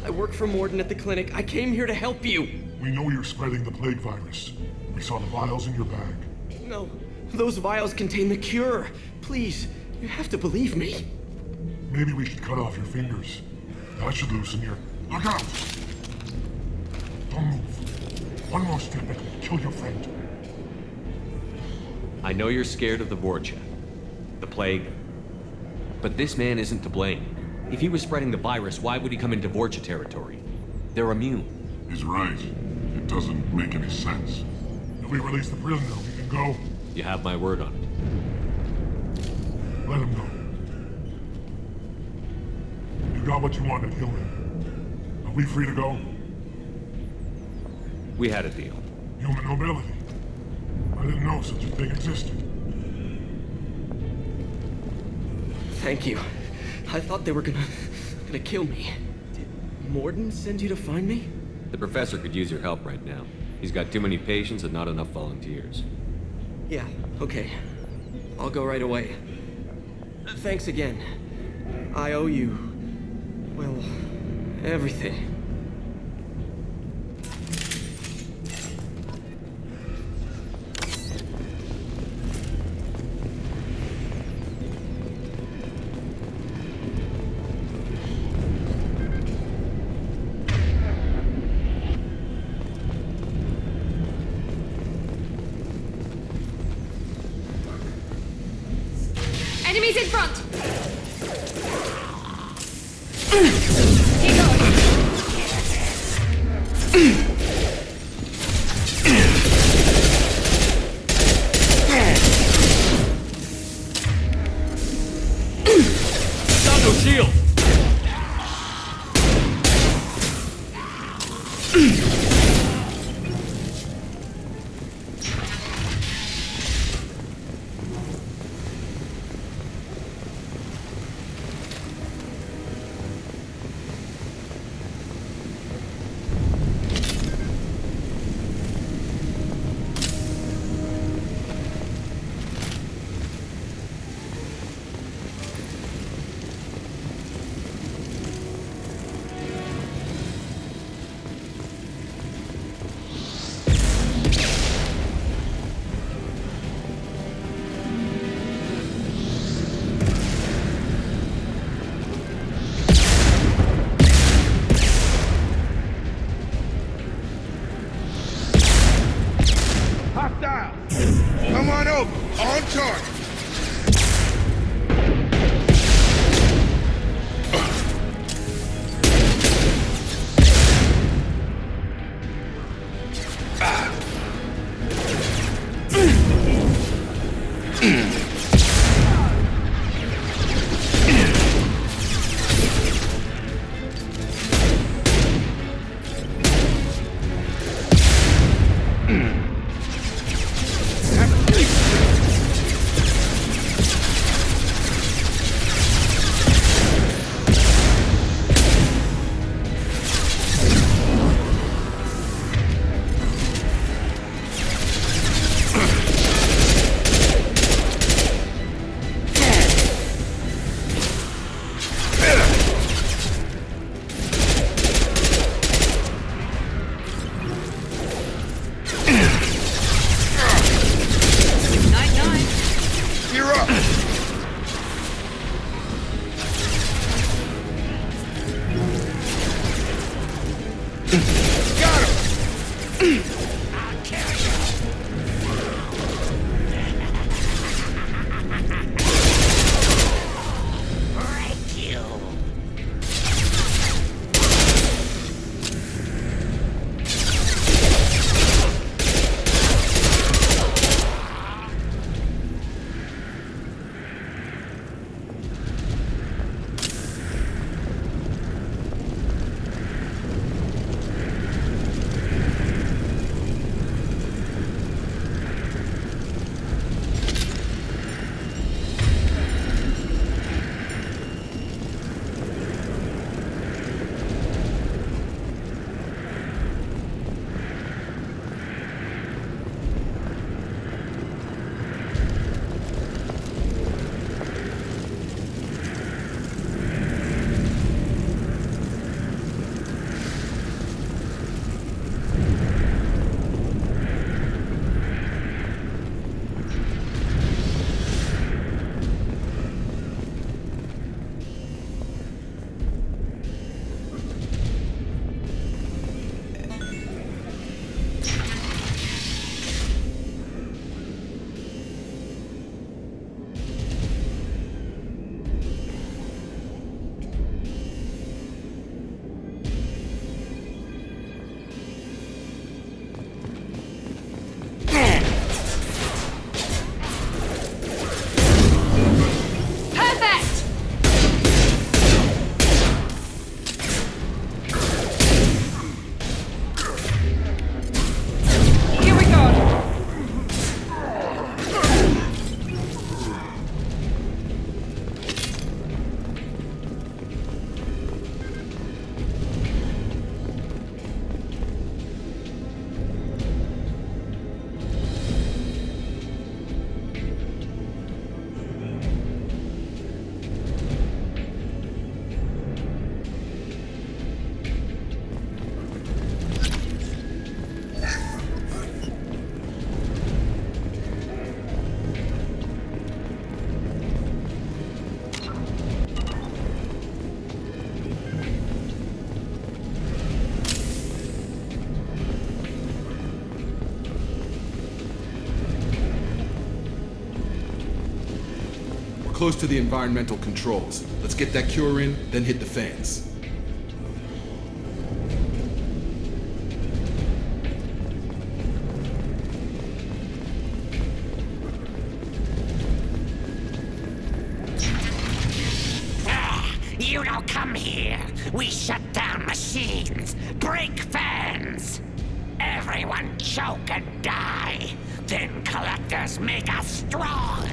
I work for Morden at the clinic. I came here to help you. We know you're spreading the plague virus. We saw the vials in your bag. No, those vials contain the cure. Please, you have to believe me. Maybe we should cut off your fingers. That should loosen your... Look out! Don't move. One more step and we'll kill your friend. I know you're scared of the Vorcha, the plague, but this man isn't to blame. If he was spreading the virus, why would he come into Vorcha territory? They're immune. He's right. It doesn't make any sense. If we release the prisoner, we can go. You have my word on it. Let him go. You got what you wanted, Hillman. Are we free to go? We had a deal. Human nobility. I didn't know such a thing existed. Thank you. I thought they were gonna kill me. Did Morden send you to find me? The professor could use your help right now. He's got too many patients and not enough volunteers. Yeah, okay. I'll go right away. Thanks again. I owe you, well, everything. Enemies in front! Stop no shield! Hostile! Come on over! On target! close to the environmental controls. Let's get that cure in, then hit the fans. You don't come here. We shut down machines, break fans. Everyone choke and die. Then collectors make us strong.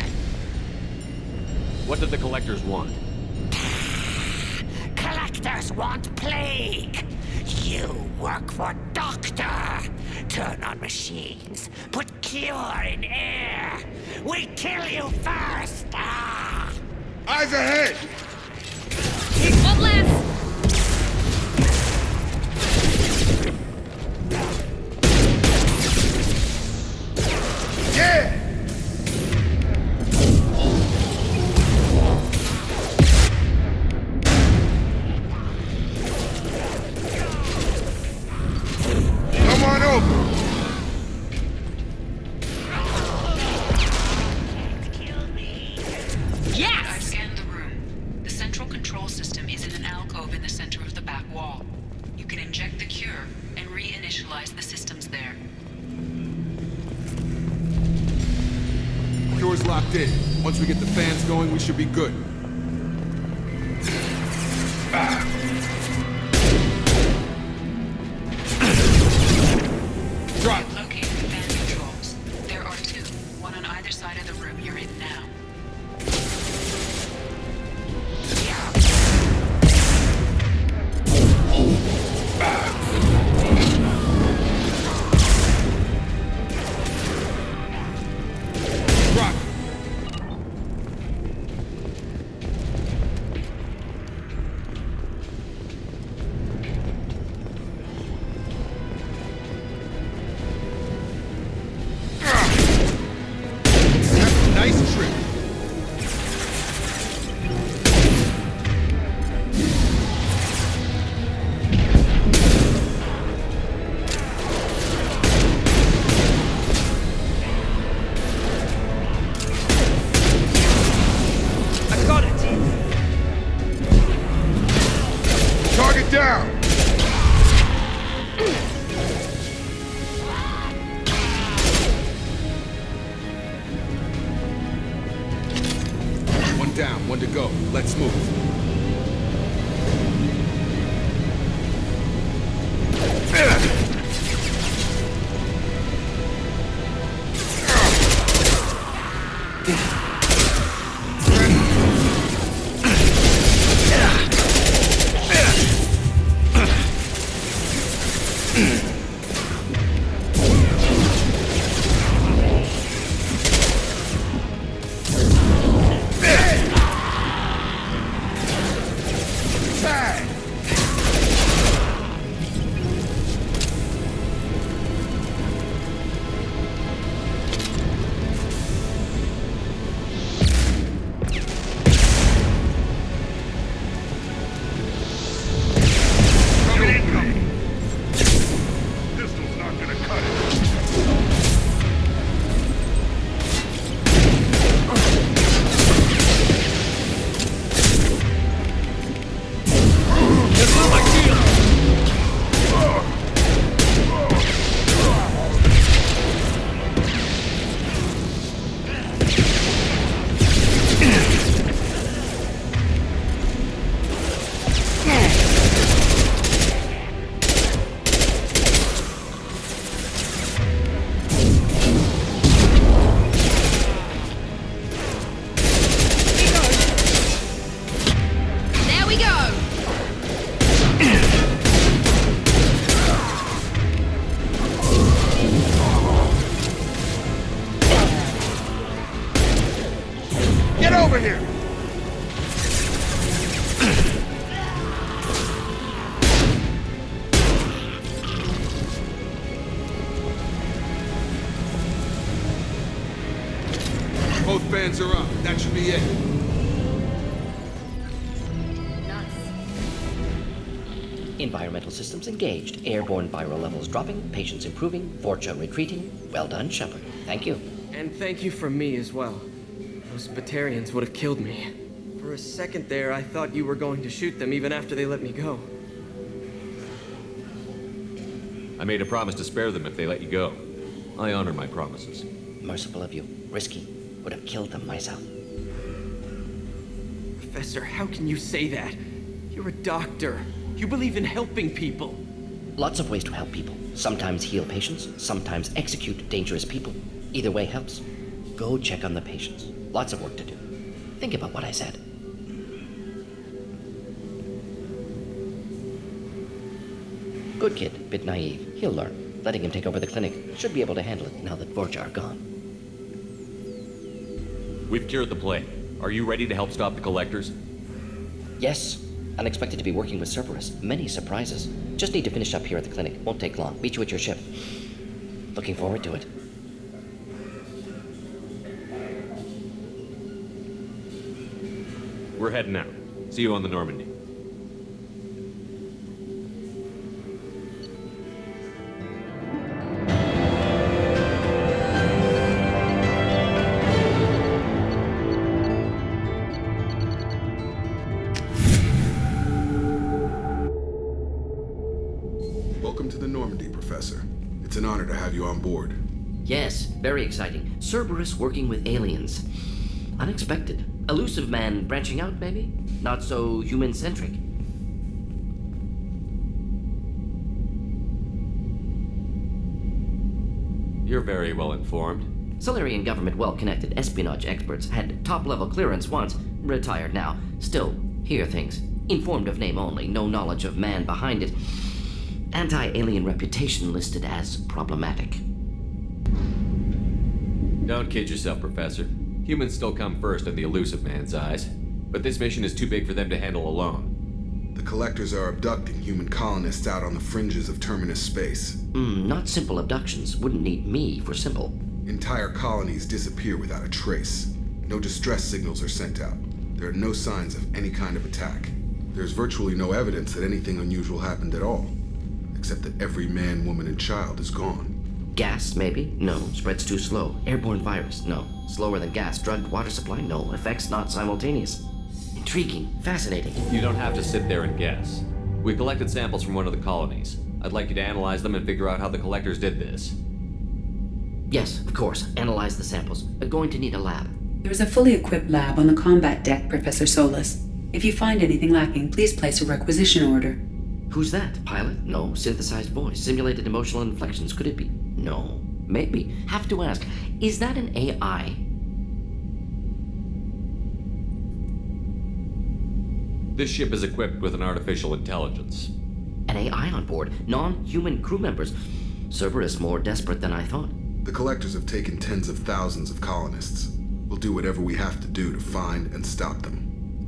What did the collectors want? Collectors want plague. You work for Doctor. Turn on machines. Put cure in air. We kill you first. Ah. Eyes ahead! One less! Yeah! Come on over! Yes! I've scanned the room. The central control system is in an alcove in the center of the back wall. You can inject the cure and reinitialize the systems there. Cure's locked in. Once we get the fans going, we should be good. Drop! I've located the fan controls. There are two, one on either side of the room you're in now. Drop! Nice trick. I got it! Target down! One down, one to go. Let's move. Tag! Coming in, coming. Pistol's not gonna cut it. There we go! Get over here! Both fans are up. That should be it. Environmental systems engaged. Airborne viral levels dropping. Patients improving. Vorcha retreating. Well done, Shepard. Thank you. And thank you from me as well. Those Batarians would have killed me. For a second there, I thought you were going to shoot them even after they let me go. I made a promise to spare them if they let you go. I honor my promises. Merciful of you. Risky. Would have killed them myself. Professor, how can you say that? You're a doctor. You believe in helping people. Lots of ways to help people. Sometimes heal patients, sometimes execute dangerous people. Either way helps. Go check on the patients. Lots of work to do. Think about what I said. Good kid, bit naive. He'll learn. Letting him take over the clinic. Should be able to handle it now that Vorcha are gone. We've cured the plague. Are you ready to help stop the Collectors? Yes. Unexpected to be working with Cerberus. Many surprises. Just need to finish up here at the clinic. Won't take long. Meet you at your ship. Looking forward to it. We're heading out. See you on the Normandy. Welcome to the Normandy, Professor. It's an honor to have you on board. Yes, very exciting. Cerberus working with aliens. Unexpected. Elusive man branching out, maybe? Not so human-centric. You're very well informed. Solarian government well-connected espionage experts had top-level clearance once. Retired now. Still, hear things. Informed of name only, no knowledge of man behind it. Anti-alien reputation listed as problematic. Don't kid yourself, Professor. Humans still come first in the elusive man's eyes. But this mission is too big for them to handle alone. The Collectors are abducting human colonists out on the fringes of terminus space. Not simple abductions. Wouldn't need me for simple. Entire colonies disappear without a trace. No distress signals are sent out. There are no signs of any kind of attack. There's virtually no evidence that anything unusual happened at all. Except that every man, woman, and child is gone. Gas, maybe? No. Spreads too slow. Airborne virus? No. Slower than gas. Drugged water supply? No. Effects not simultaneous. Intriguing. Fascinating. You don't have to sit there and guess. We collected samples from one of the colonies. I'd like you to analyze them and figure out how the Collectors did this. Yes, of course. Analyze the samples. Going to need a lab. There is a fully equipped lab on the combat deck, Professor Solus. If you find anything lacking, please place a requisition order. Who's that? Pilot? No. Synthesized voice. Simulated emotional inflections. Could it be? No. Maybe. Have to ask. Is that an AI? This ship is equipped with an artificial intelligence. An AI on board? Non-human crew members? Cerberus more desperate than I thought. The Collectors have taken tens of thousands of colonists. We'll do whatever we have to do to find and stop them.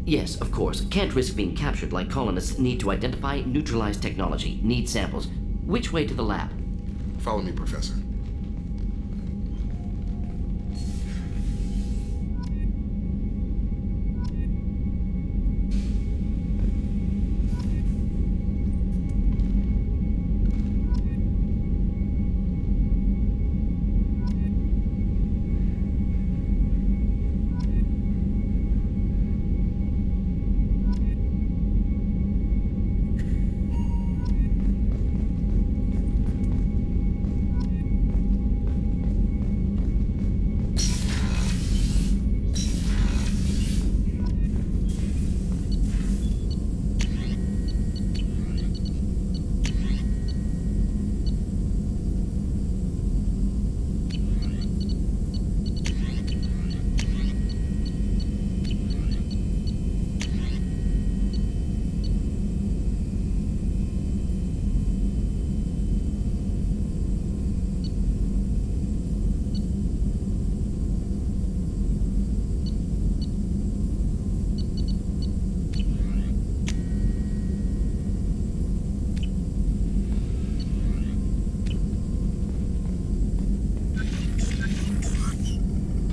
Yes, of course. Can't risk being captured like colonists need to identify, neutralize technology, need samples. Which way to the lab? Follow me, Professor.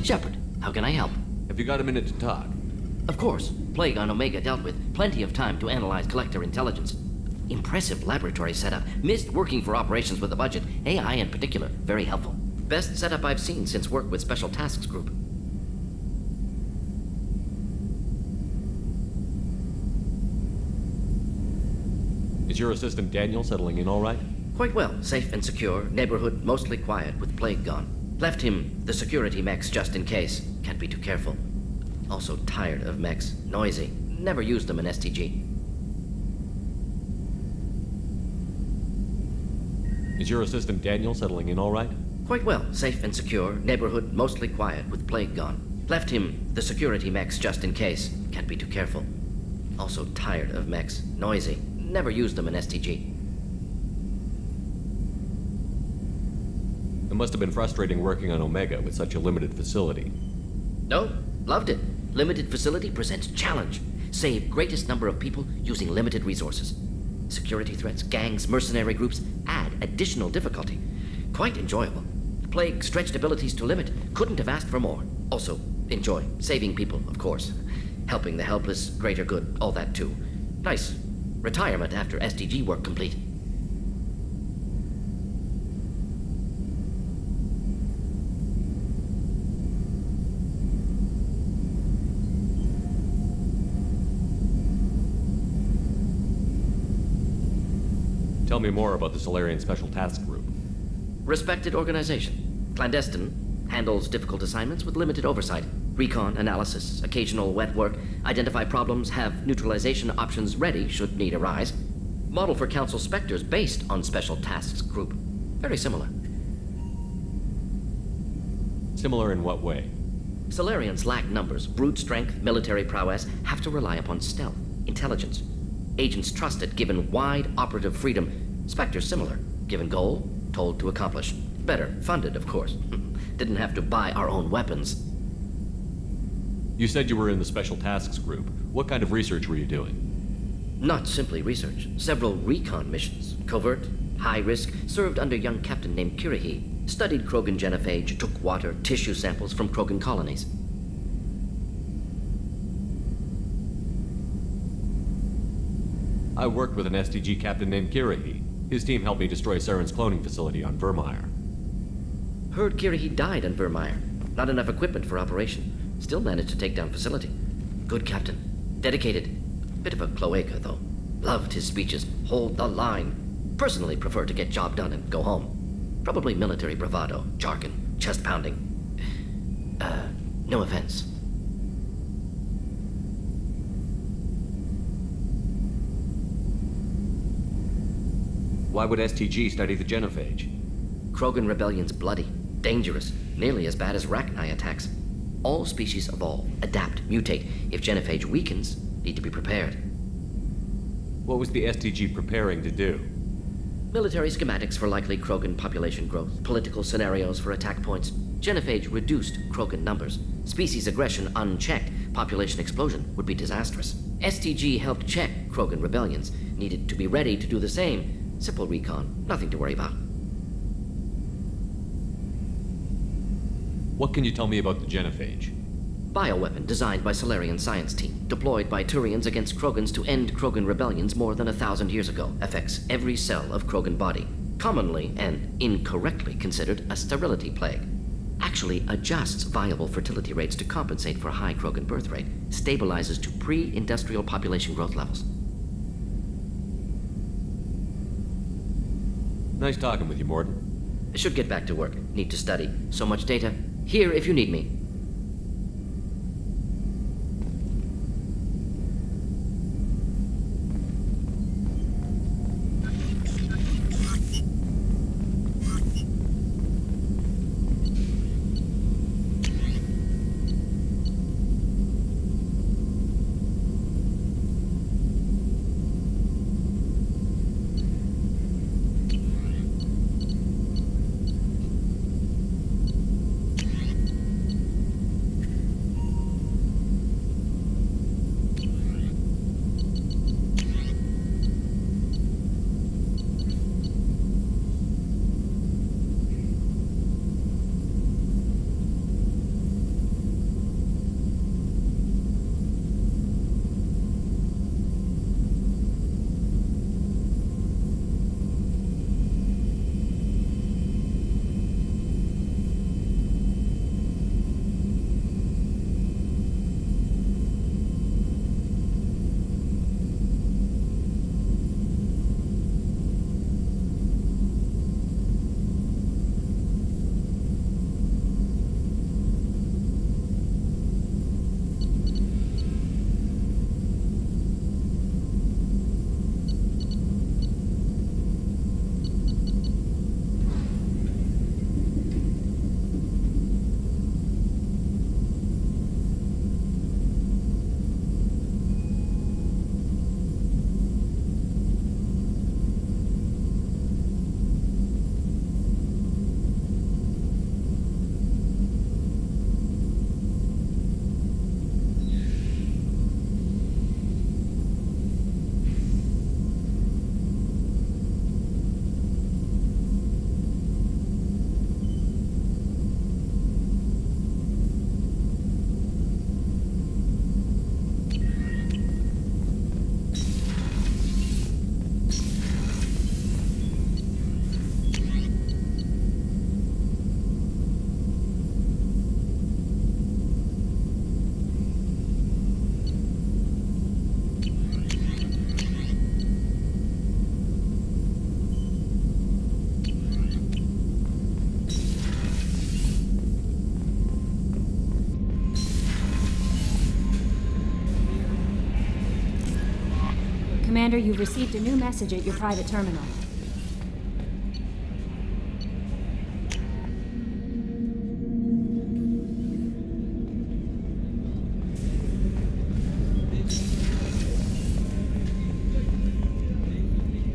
Shepard, how can I help? Have you got a minute to talk? Of course. Plague on Omega dealt with. Plenty of time to analyze Collector intelligence. Impressive laboratory setup. Missed working for operations with a budget. AI in particular. Very helpful. Best setup I've seen since work with Special Tasks Group. Is your assistant Daniel settling in all right? Quite well. Safe and secure. Neighborhood mostly quiet with plague gone. Left him the security mechs just in case. Can't be too careful. Also tired of mechs. Noisy. Never used them in STG. Is your assistant Daniel settling in all right? Quite well. Safe and secure. Neighborhood mostly quiet with plague gone. Left him the security mechs just in case. Can't be too careful. Also tired of mechs. Noisy. Never used them in STG. It must have been frustrating working on Omega with such a limited facility. No, loved it. Limited facility presents challenge. Save greatest number of people using limited resources. Security threats, gangs, mercenary groups add additional difficulty. Quite enjoyable. Plague stretched abilities to limit. Couldn't have asked for more. Also, enjoy. Saving people, of course. Helping the helpless, greater good, all that too. Nice. Retirement after SDG work complete. Tell me more about the Solarian Special Task Group. Respected organization. Clandestine. Handles difficult assignments with limited oversight. Recon, analysis, occasional wet work. Identify problems, have neutralization options ready should need arise. Model for Council Spectres based on Special Tasks Group. Very similar. Similar in what way? Solarians lack numbers, brute strength, military prowess, have to rely upon stealth, intelligence. Agents trusted, given wide operative freedom. Spectres similar, given goal, told to accomplish. Better, funded, of course. Didn't have to buy our own weapons. You said you were in the Special Tasks Group. What kind of research were you doing? Not simply research. Several recon missions. Covert, high risk, served under a young captain named Kirihi. Studied Krogan genophage, took water, tissue samples from Krogan colonies. I worked with an SDG captain named Kirihi. His team helped me destroy Saren's cloning facility on Vermeer. Heard Kirihi died on Vermeer. Not enough equipment for operation. Still managed to take down facility. Good captain. Dedicated. Bit of a cloaca, though. Loved his speeches. Hold the line. Personally prefer to get job done and go home. Probably military bravado, jargon, chest pounding. No offense. Why would STG study the genophage? Krogan rebellion's bloody, dangerous, nearly as bad as Rachni attacks. All species evolve, adapt, mutate. If genophage weakens, need to be prepared. What was the STG preparing to do? Military schematics for likely Krogan population growth, political scenarios for attack points. Genophage reduced Krogan numbers. Species aggression unchecked, population explosion would be disastrous. STG helped check Krogan rebellions, needed to be ready to do the same. Simple recon, nothing to worry about. What can you tell me about the genophage? Bioweapon designed by Solarian science team, deployed by Turians against Krogans to end Krogan rebellions more than 1,000 years ago. Affects every cell of Krogan body. Commonly and incorrectly considered a sterility plague. Actually adjusts viable fertility rates to compensate for high Krogan birth rate. Stabilizes to pre-industrial population growth levels. Nice talking with you, Morden. Should get back to work. Need to study. So much data. Here if you need me. Commander, you've received a new message at your private terminal.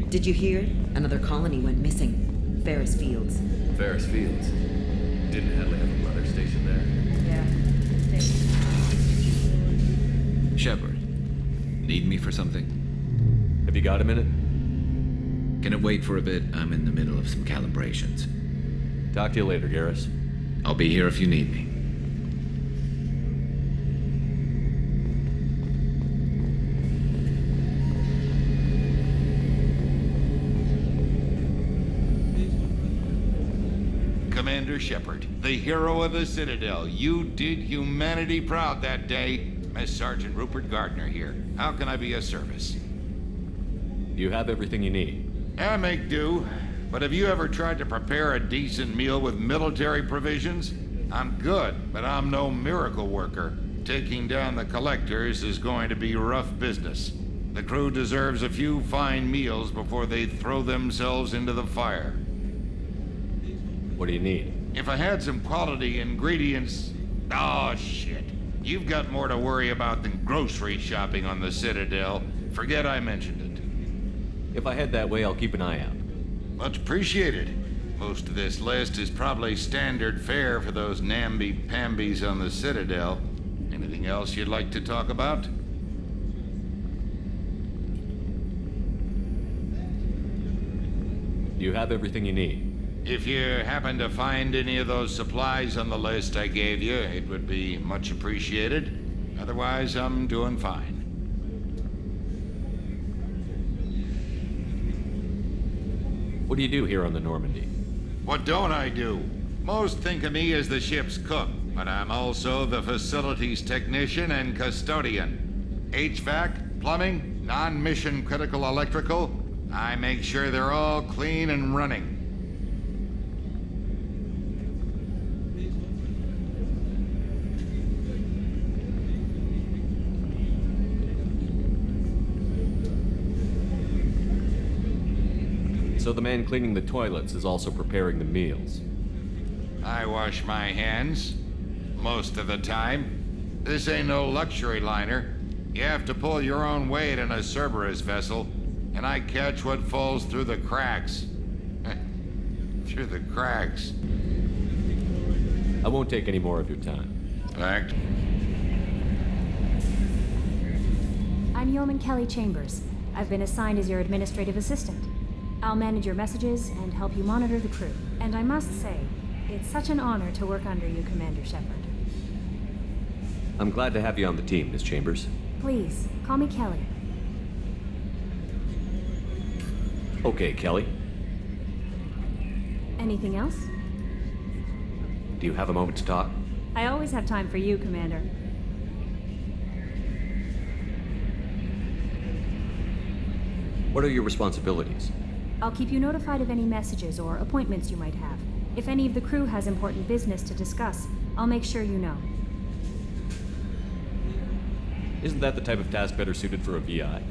Did you hear? Another colony went missing. Ferris Fields. Ferris Fields. Didn't Hadley have a weather station there? Yeah. Shepard, need me for something? Have you got a minute? Can it wait for a bit? I'm in the middle of some calibrations. Talk to you later, Garrus. I'll be here if you need me. Commander Shepard, the hero of the Citadel. You did humanity proud that day. Mess Sergeant Rupert Gardner here. How can I be of service? You have everything you need. I make do. But have you ever tried to prepare a decent meal with military provisions? I'm good, but I'm no miracle worker. Taking down the collectors is going to be rough business. The crew deserves a few fine meals before they throw themselves into the fire. What do you need? If I had some quality ingredients... Oh, shit. You've got more to worry about than grocery shopping on the Citadel. Forget I mentioned it. If I head that way, I'll keep an eye out. Much appreciated. Most of this list is probably standard fare for those namby-pambies on the Citadel. Anything else you'd like to talk about? You have everything you need. If you happen to find any of those supplies on the list I gave you, it would be much appreciated. Otherwise, I'm doing fine. What do you do here on the Normandy? What don't I do? Most think of me as the ship's cook, but I'm also the facilities technician and custodian. HVAC, plumbing, non-mission critical electrical. I make sure they're all clean and running. So the man cleaning the toilets is also preparing the meals. I wash my hands. Most of the time. This ain't no luxury liner. You have to pull your own weight in a Cerberus vessel, and I catch what falls through the cracks. Through the cracks. I won't take any more of your time. Fact. I'm Yeoman Kelly Chambers. I've been assigned as your administrative assistant. I'll manage your messages and help you monitor the crew. And I must say, it's such an honor to work under you, Commander Shepard. I'm glad to have you on the team, Miss Chambers. Please, call me Kelly. Okay, Kelly. Anything else? Do you have a moment to talk? I always have time for you, Commander. What are your responsibilities? I'll keep you notified of any messages or appointments you might have. If any of the crew has important business to discuss, I'll make sure you know. Isn't that the type of task better suited for a VI?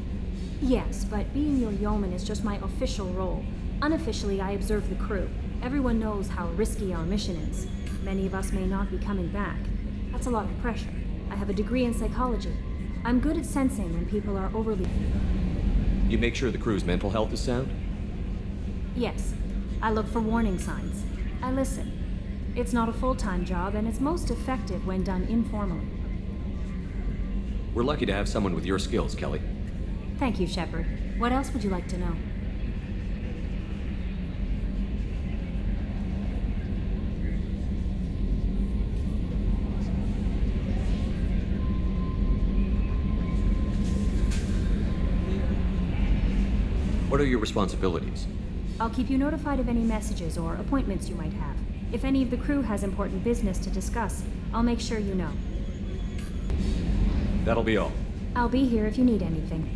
Yes, but being your yeoman is just my official role. Unofficially, I observe the crew. Everyone knows how risky our mission is. Many of us may not be coming back. That's a lot of pressure. I have a degree in psychology. I'm good at sensing when people are overly... You make sure the crew's mental health is sound? Yes. I look for warning signs. I listen. It's not a full-time job, and it's most effective when done informally. We're lucky to have someone with your skills, Kelly. Thank you, Shepard. What else would you like to know? What are your responsibilities? I'll keep you notified of any messages or appointments you might have. If any of the crew has important business to discuss, I'll make sure you know. That'll be all. I'll be here if you need anything.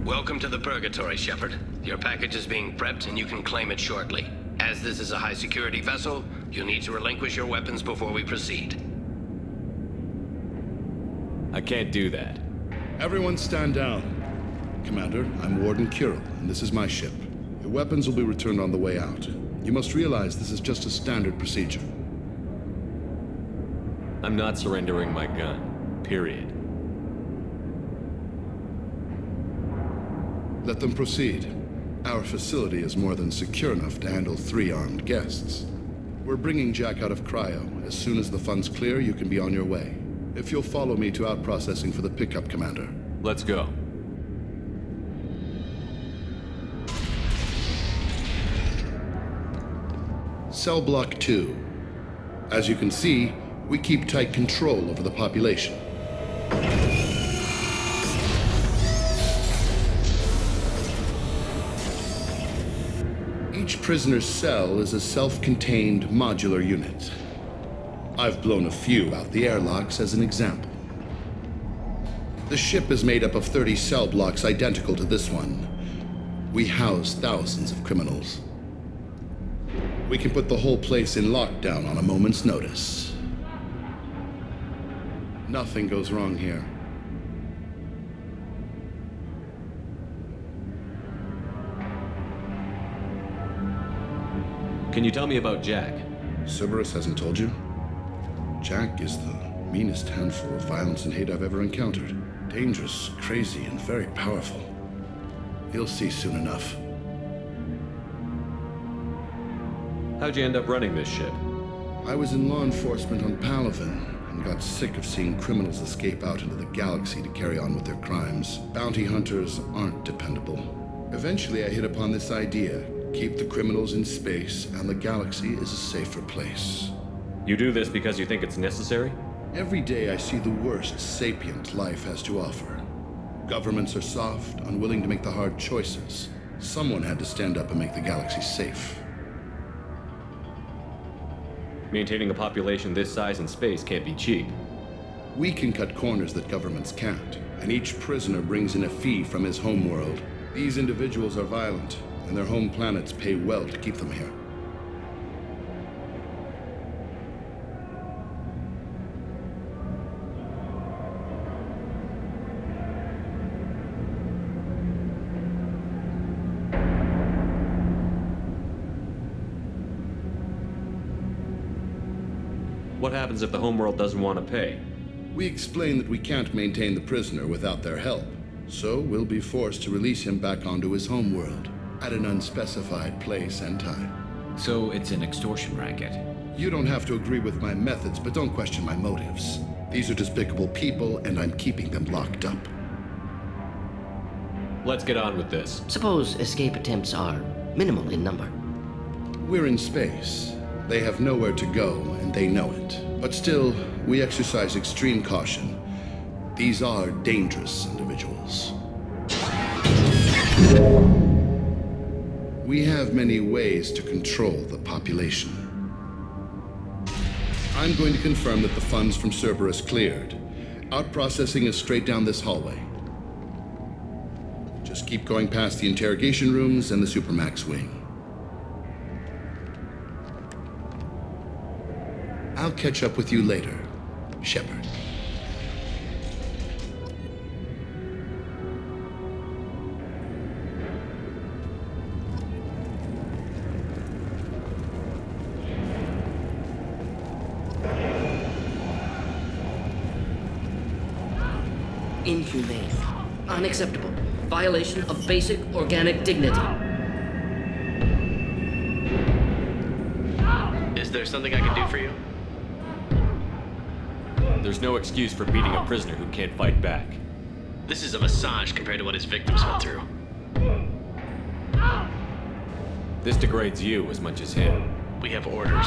Welcome to the Purgatory, Shepard. Your package is being prepped and you can claim it shortly. As this is a high-security vessel, you'll need to relinquish your weapons before we proceed. I can't do that. Everyone stand down. Commander, I'm Warden Kirill, and this is my ship. Your weapons will be returned on the way out. You must realize this is just a standard procedure. I'm not surrendering my gun. Period. Let them proceed. Our facility is more than secure enough to handle 3 armed guests. We're bringing Jack out of cryo. As soon as the funds clear, you can be on your way. If you'll follow me to out-processing for the pickup, Commander. Let's go. Cell Block 2. As you can see, we keep tight control over the population. Each prisoner's cell is a self-contained modular unit. I've blown a few out the airlocks as an example. The ship is made up of 30 cell blocks identical to this one. We house thousands of criminals. We can put the whole place in lockdown on a moment's notice. Nothing goes wrong here. Can you tell me about Jack? Cerberus hasn't told you? Jack is the meanest handful of violence and hate I've ever encountered. Dangerous, crazy, and very powerful. You'll see soon enough. How'd you end up running this ship? I was in law enforcement on Palaven and got sick of seeing criminals escape out into the galaxy to carry on with their crimes. Bounty hunters aren't dependable. Eventually, I hit upon this idea. Keep the criminals in space, and the galaxy is a safer place. You do this because you think it's necessary? Every day I see the worst sapient life has to offer. Governments are soft, unwilling to make the hard choices. Someone had to stand up and make the galaxy safe. Maintaining a population this size in space can't be cheap. We can cut corners that governments can't, and each prisoner brings in a fee from his homeworld. These individuals are violent, and their home planets pay well to keep them here. What happens if the homeworld doesn't want to pay? We explain that we can't maintain the prisoner without their help, so we'll be forced to release him back onto his homeworld at an unspecified place and time. So it's an extortion racket. You don't have to agree with my methods, but don't question my motives. These are despicable people, and I'm keeping them locked up. Let's get on with this. Suppose escape attempts are minimal in number. We're in space. They have nowhere to go, and they know it. But still, we exercise extreme caution. These are dangerous individuals. We have many ways to control the population. I'm going to confirm that the funds from Cerberus cleared. Out-processing is straight down this hallway. Just keep going past the interrogation rooms and the Supermax wing. I'll catch up with you later, Shepard. Inhumane. Unacceptable. Violation of basic organic dignity. Is there something I can do for you? There's no excuse for beating a prisoner who can't fight back. This is a massage compared to what his victims went through. This degrades you as much as him. We have orders.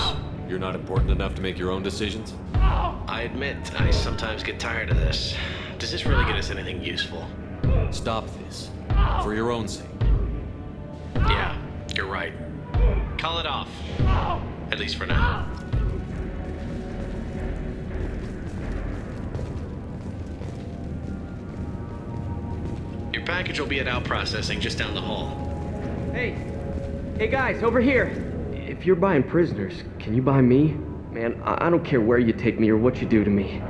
You're not important enough to make your own decisions? I admit, I sometimes get tired of this. Does this really get us anything useful? Stop this. For your own sake. Yeah, you're right. Call it off. At least for now. Your package will be at out processing just down the hall. Hey guys, over here. If you're buying prisoners, can you buy me? Man, I don't care where you take me or what you do to me.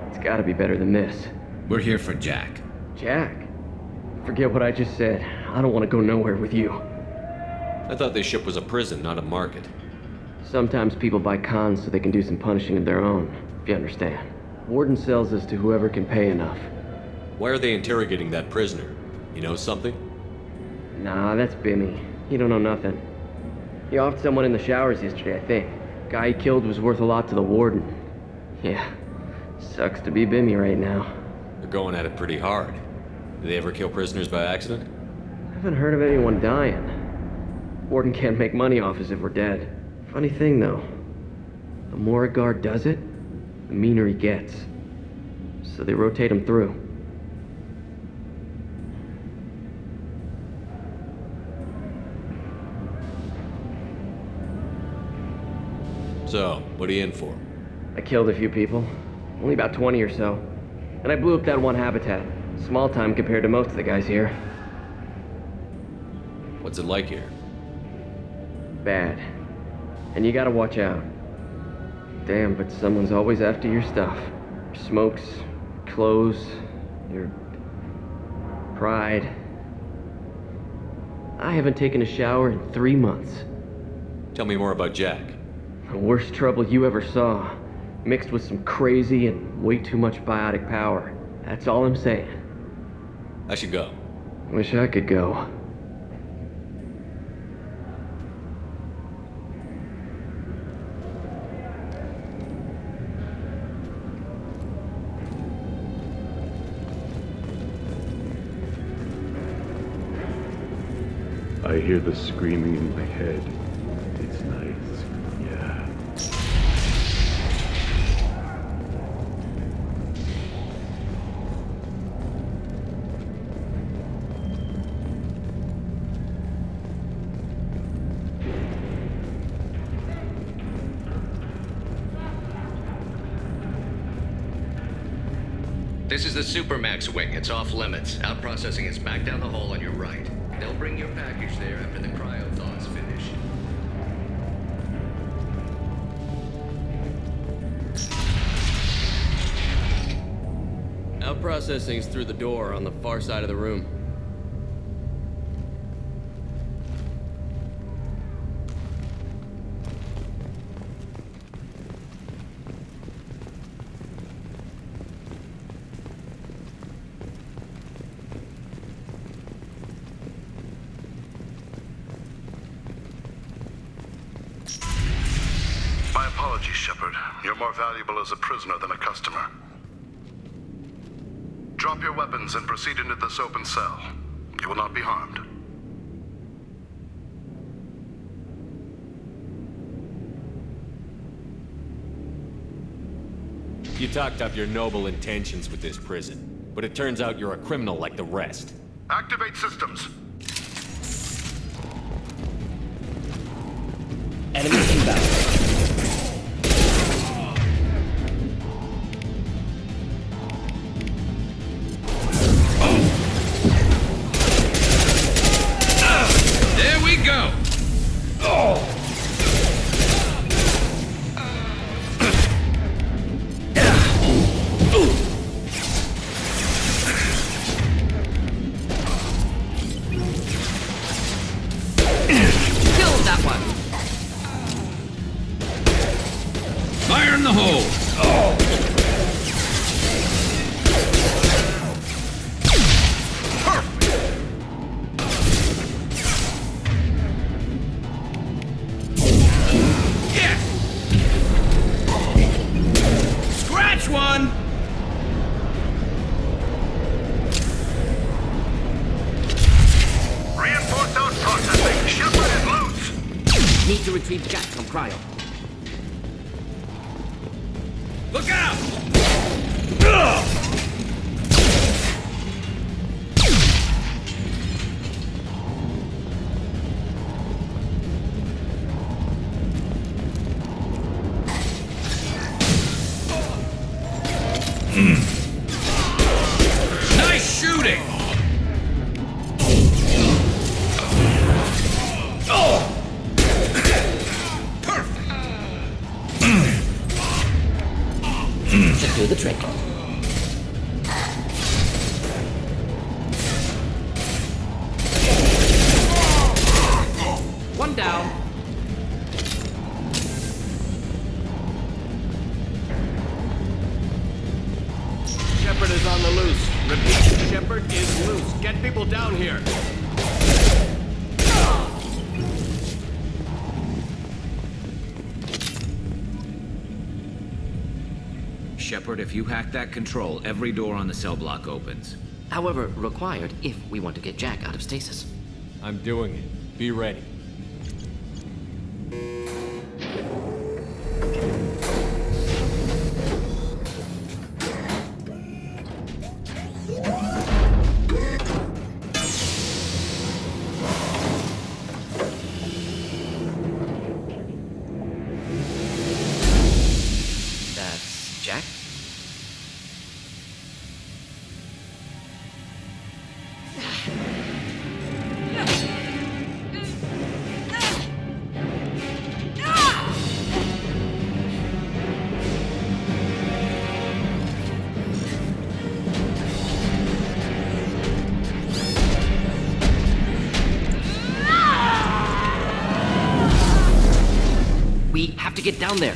It's gotta be better than this. We're here for Jack. Jack? Forget what I just said. I don't want to go nowhere with you. I thought this ship was a prison, not a market. Sometimes people buy cons so they can do some punishing of their own, if you understand. Warden sells us to whoever can pay enough. Why are they interrogating that prisoner? You know something? Nah, that's Bimmy. He don't know nothing. He offed someone in the showers yesterday, I think. Guy he killed was worth a lot to the warden. Yeah, sucks to be Bimmy right now. They're going at it pretty hard. Do they ever kill prisoners by accident? I haven't heard of anyone dying. Warden can't make money off us if we're dead. Funny thing, though. The more a guard does it, the meaner he gets. So they rotate him through. So, what are you in for? I killed a few people. Only about 20 or so. And I blew up that one habitat. Small time compared to most of the guys here. What's it like here? Bad. And you gotta watch out. Damn, but someone's always after your stuff. Your smokes, clothes, your pride. I haven't taken a shower in 3 months. Tell me more about Jack. The worst trouble you ever saw. Mixed with some crazy and way too much biotic power. That's all I'm saying. I should go. Wish I could go. I hear the screaming in my head. It's nice. Yeah. This is the Supermax wing. It's off limits. Out processing is back down the hall on your right. They'll bring your package there after the cryo-thaw's finished. Out processing's through the door on the far side of the room. My apologies, Shepard. You're more valuable as a prisoner than a customer. Drop your weapons and proceed into this open cell. You will not be harmed. You talked up your noble intentions with this prison, but it turns out you're a criminal like the rest. Activate systems. Enemies inbound. There we go! Killed that one! Fire in the hole! Scratch one! Reinforced out processing. Shepard is loose. Need to retrieve Jack from cryo. Look out! Nice shooting! Should do the trick. One down. Shepard is on the loose. Repeat, Shepard is loose. Get people down here. Shepard, if you hack that control, every door on the cell block opens. However, required if we want to get Jack out of stasis. I'm doing it. Be ready. That's Jack? We have to get down there.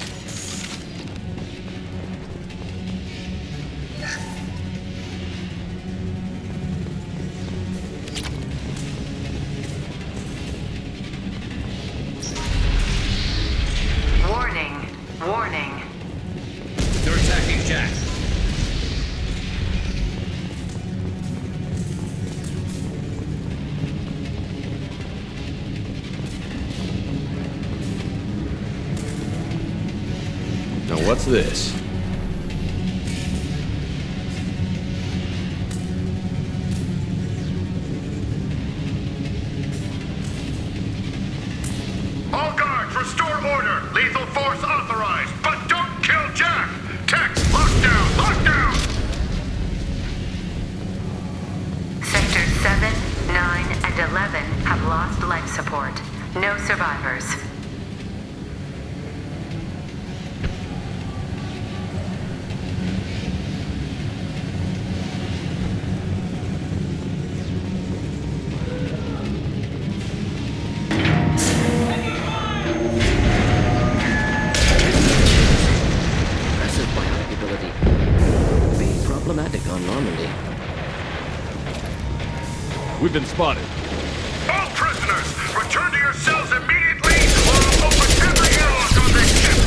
Warning. Warning. They're attacking Jack. Now what's this? All guards, restore order. Lethal force authorized, but don't kill Jack. Text, lockdown, lockdown. We've been spotted. All prisoners, return to your cells immediately, or I'll open every airlock on this ship!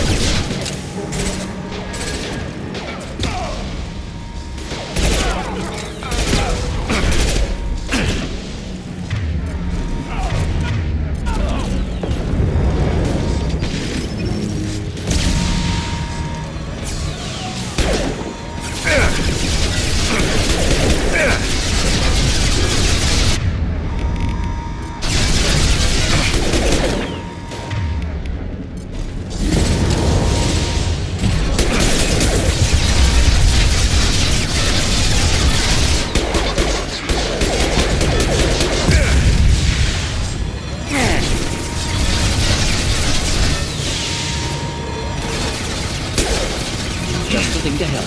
Just the thing to help.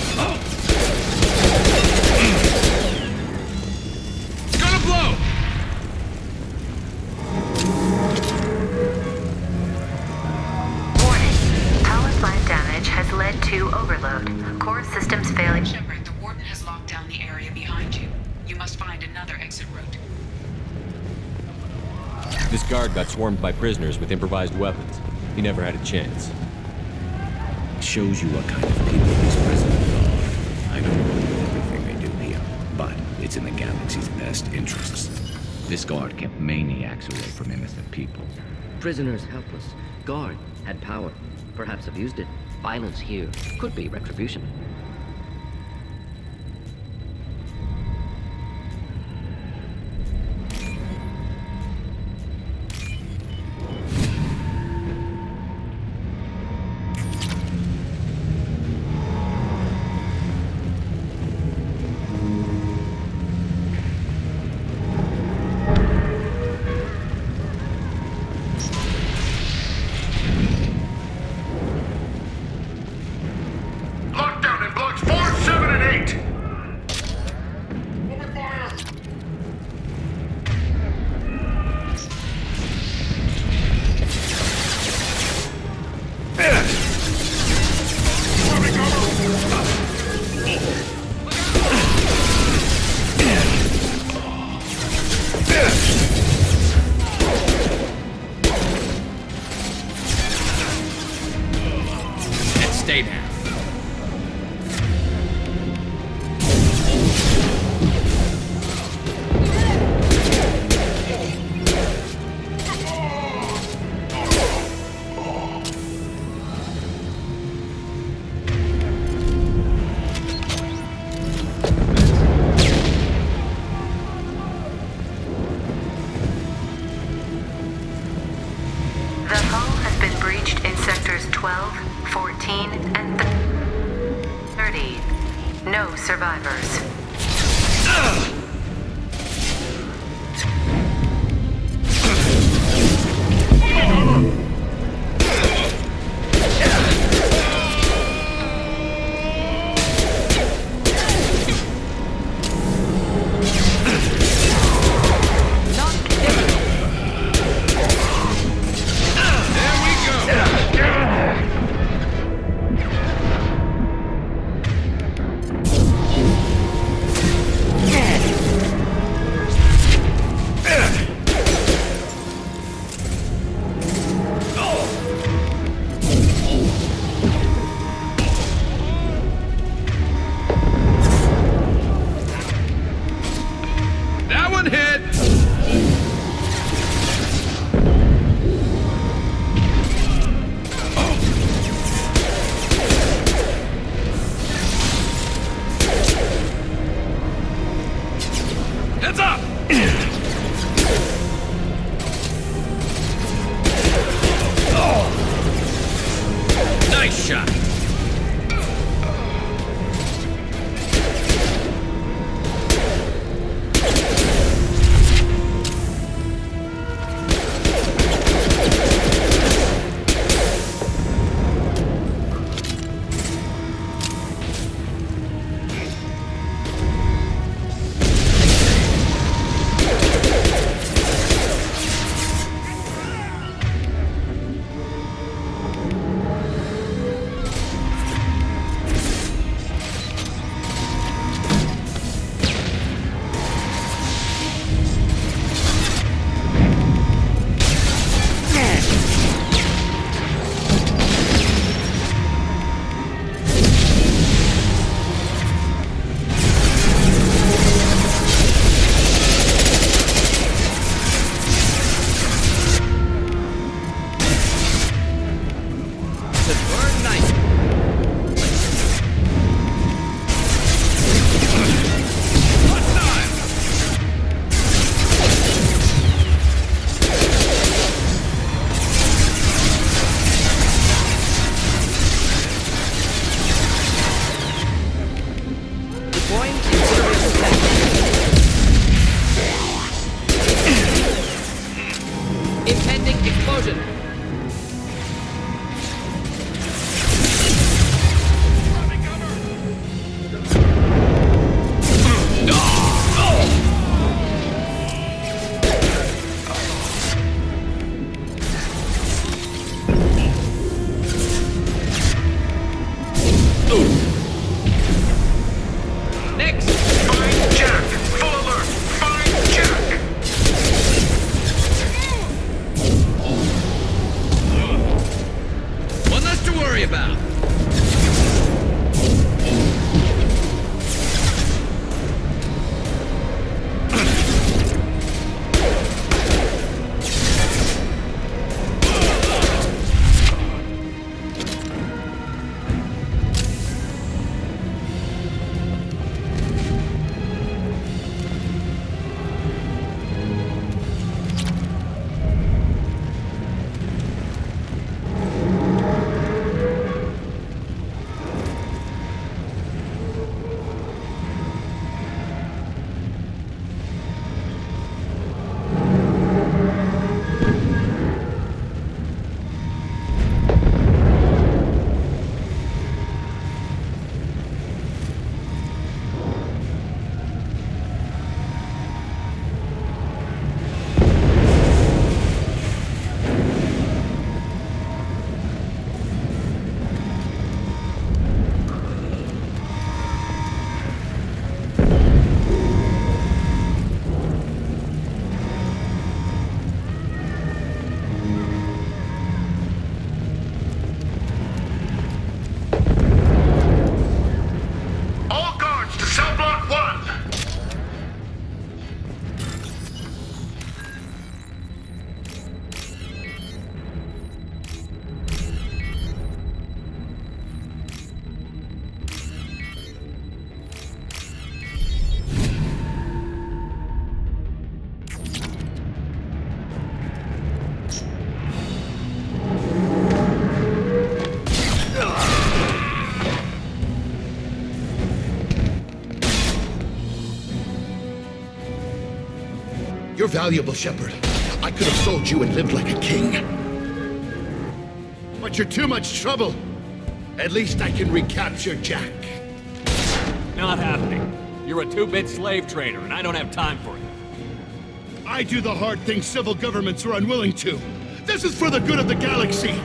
It's gonna blow! Warning. Power plant damage has led to overload. Core systems failing. Shepard, the warden has locked down the area behind you. You must find another exit route. This guard got swarmed by prisoners with improvised weapons. He never had a chance. Shows you what kind of people these prisoners are. I don't agree with everything they do here, but it's in the galaxy's best interests. This guard kept maniacs away from innocent people. Prisoners helpless. Guard had power. Perhaps abused it. Violence here could be retribution. Lockdown in blocks 4, 7, and 8! Open fire! And stay down. The hull has been breached in sectors 12, 14, and 30. No survivors. There we go! You're valuable, Shepard. I could have sold you and lived like a king. But you're too much trouble. At least I can recapture Jack. Not happening. You're a 2-bit slave trader, and I don't have time for it. I do the hard things civil governments are unwilling to. This is for the good of the galaxy.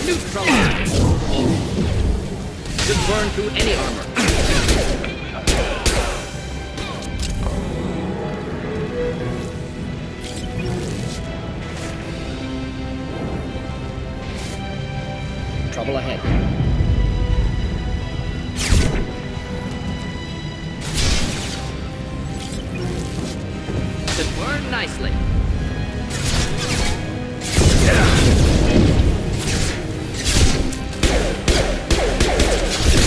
Neutralize! Should burn through any armor. Trouble ahead. Should burn nicely.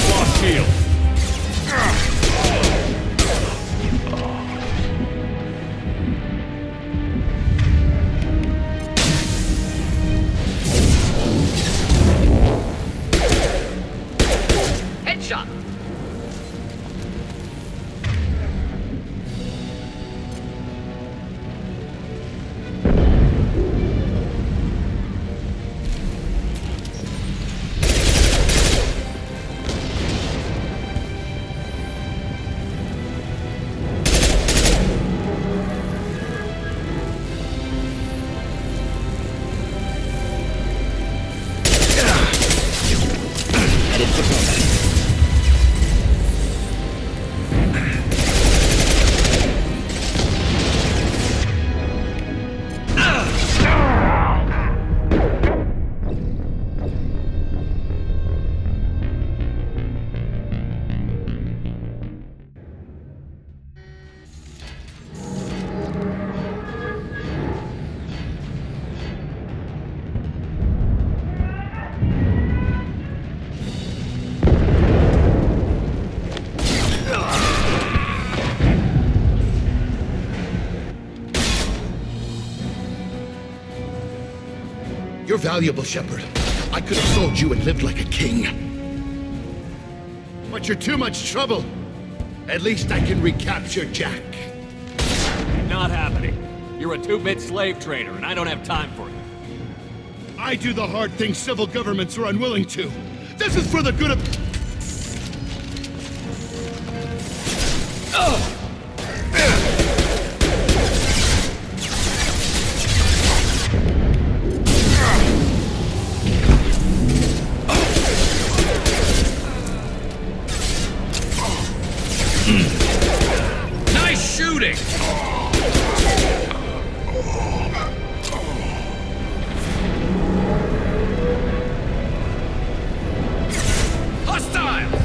Lost shield. Headshot! Headed for combat. You're valuable, Shepard. I could have sold you and lived like a king. But you're too much trouble. At least I can recapture Jack. Not happening. You're a 2-bit slave trader, and I don't have time for it. I do the hard things civil governments are unwilling to. This is for the good of... Nice shooting! Hostiles!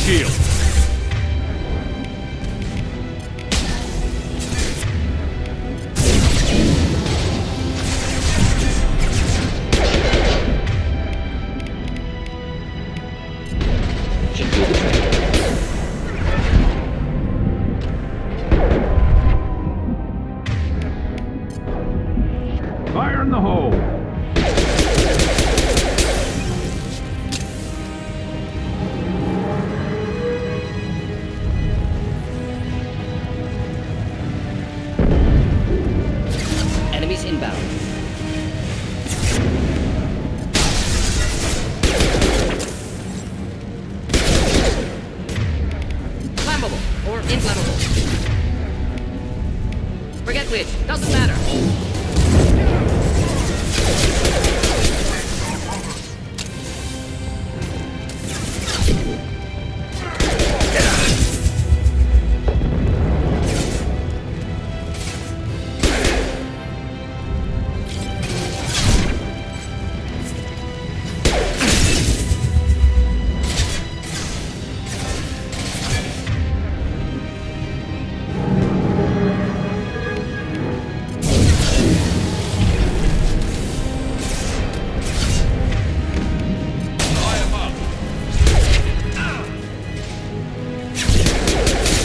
Shield. Should do the trick. Fire in the hole! Enemies inbound. damage. Doesn't matter.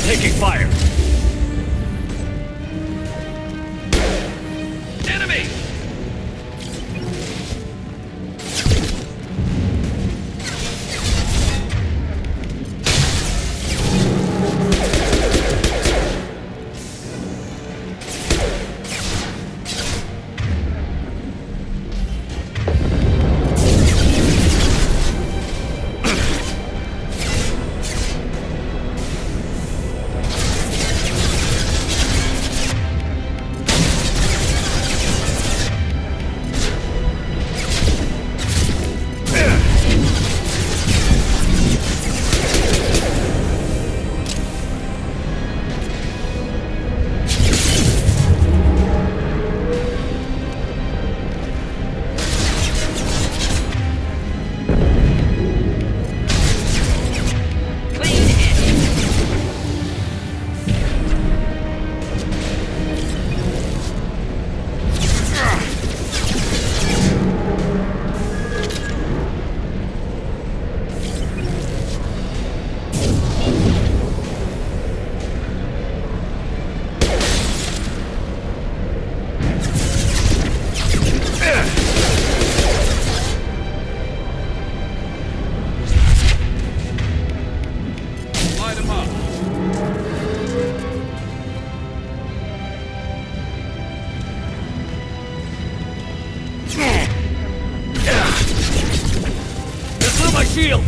Taking fire! Enemy! Shield!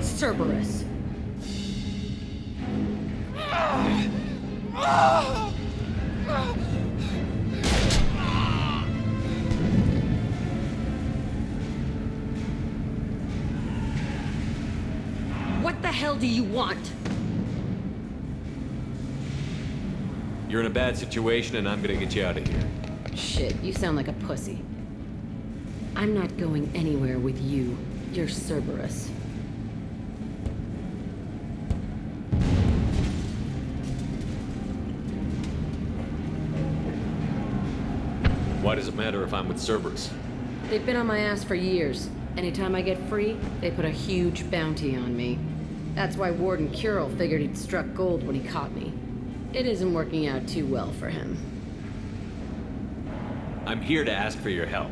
Cerberus. What the hell do you want? You're in a bad situation and I'm gonna get you out of here. Shit, you sound like a pussy. I'm not going anywhere with you. You're Cerberus. Why does it matter if I'm with Cerberus? They've been on my ass for years. Anytime I get free, they put a huge bounty on me. That's why Warden Curel figured he'd struck gold when he caught me. It isn't working out too well for him. I'm here to ask for your help.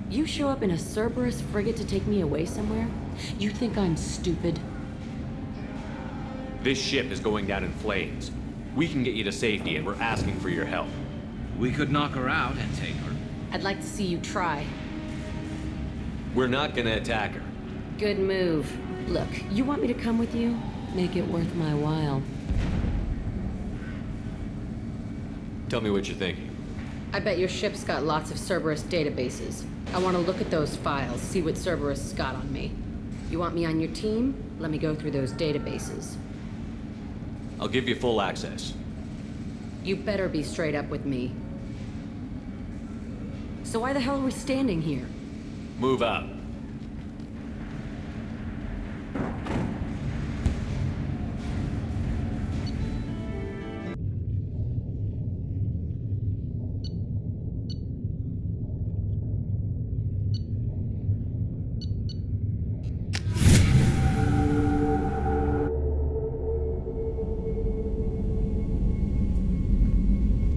You show up in a Cerberus frigate to take me away somewhere? You think I'm stupid? This ship is going down in flames. We can get you to safety and we're asking for your help. We could knock her out and take her. I'd like to see you try. We're not gonna attack her. Good move. Look, you want me to come with you? Make it worth my while. Tell me what you're thinking. I bet your ship's got lots of Cerberus databases. I want to look at those files, see what Cerberus has got on me. You want me on your team? Let me go through those databases. I'll give you full access. You better be straight up with me. So why the hell are we standing here? Move out.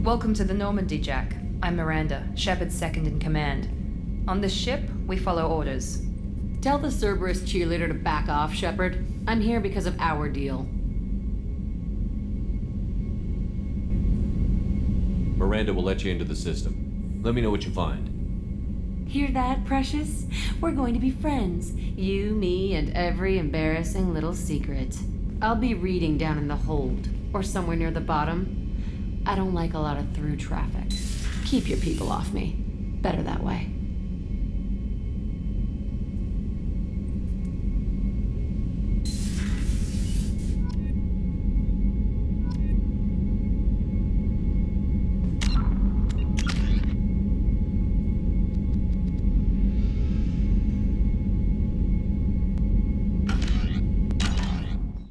Welcome to the Normandy, Jack. I'm Miranda, Shepard's second in command. On this ship, we follow orders. Tell the Cerberus cheerleader to back off, Shepard. I'm here because of our deal. Miranda will let you into the system. Let me know what you find. Hear that, Precious? We're going to be friends. You, me, and every embarrassing little secret. I'll be reading down in the hold, or somewhere near the bottom. I don't like a lot of through traffic. Keep your people off me. Better that way.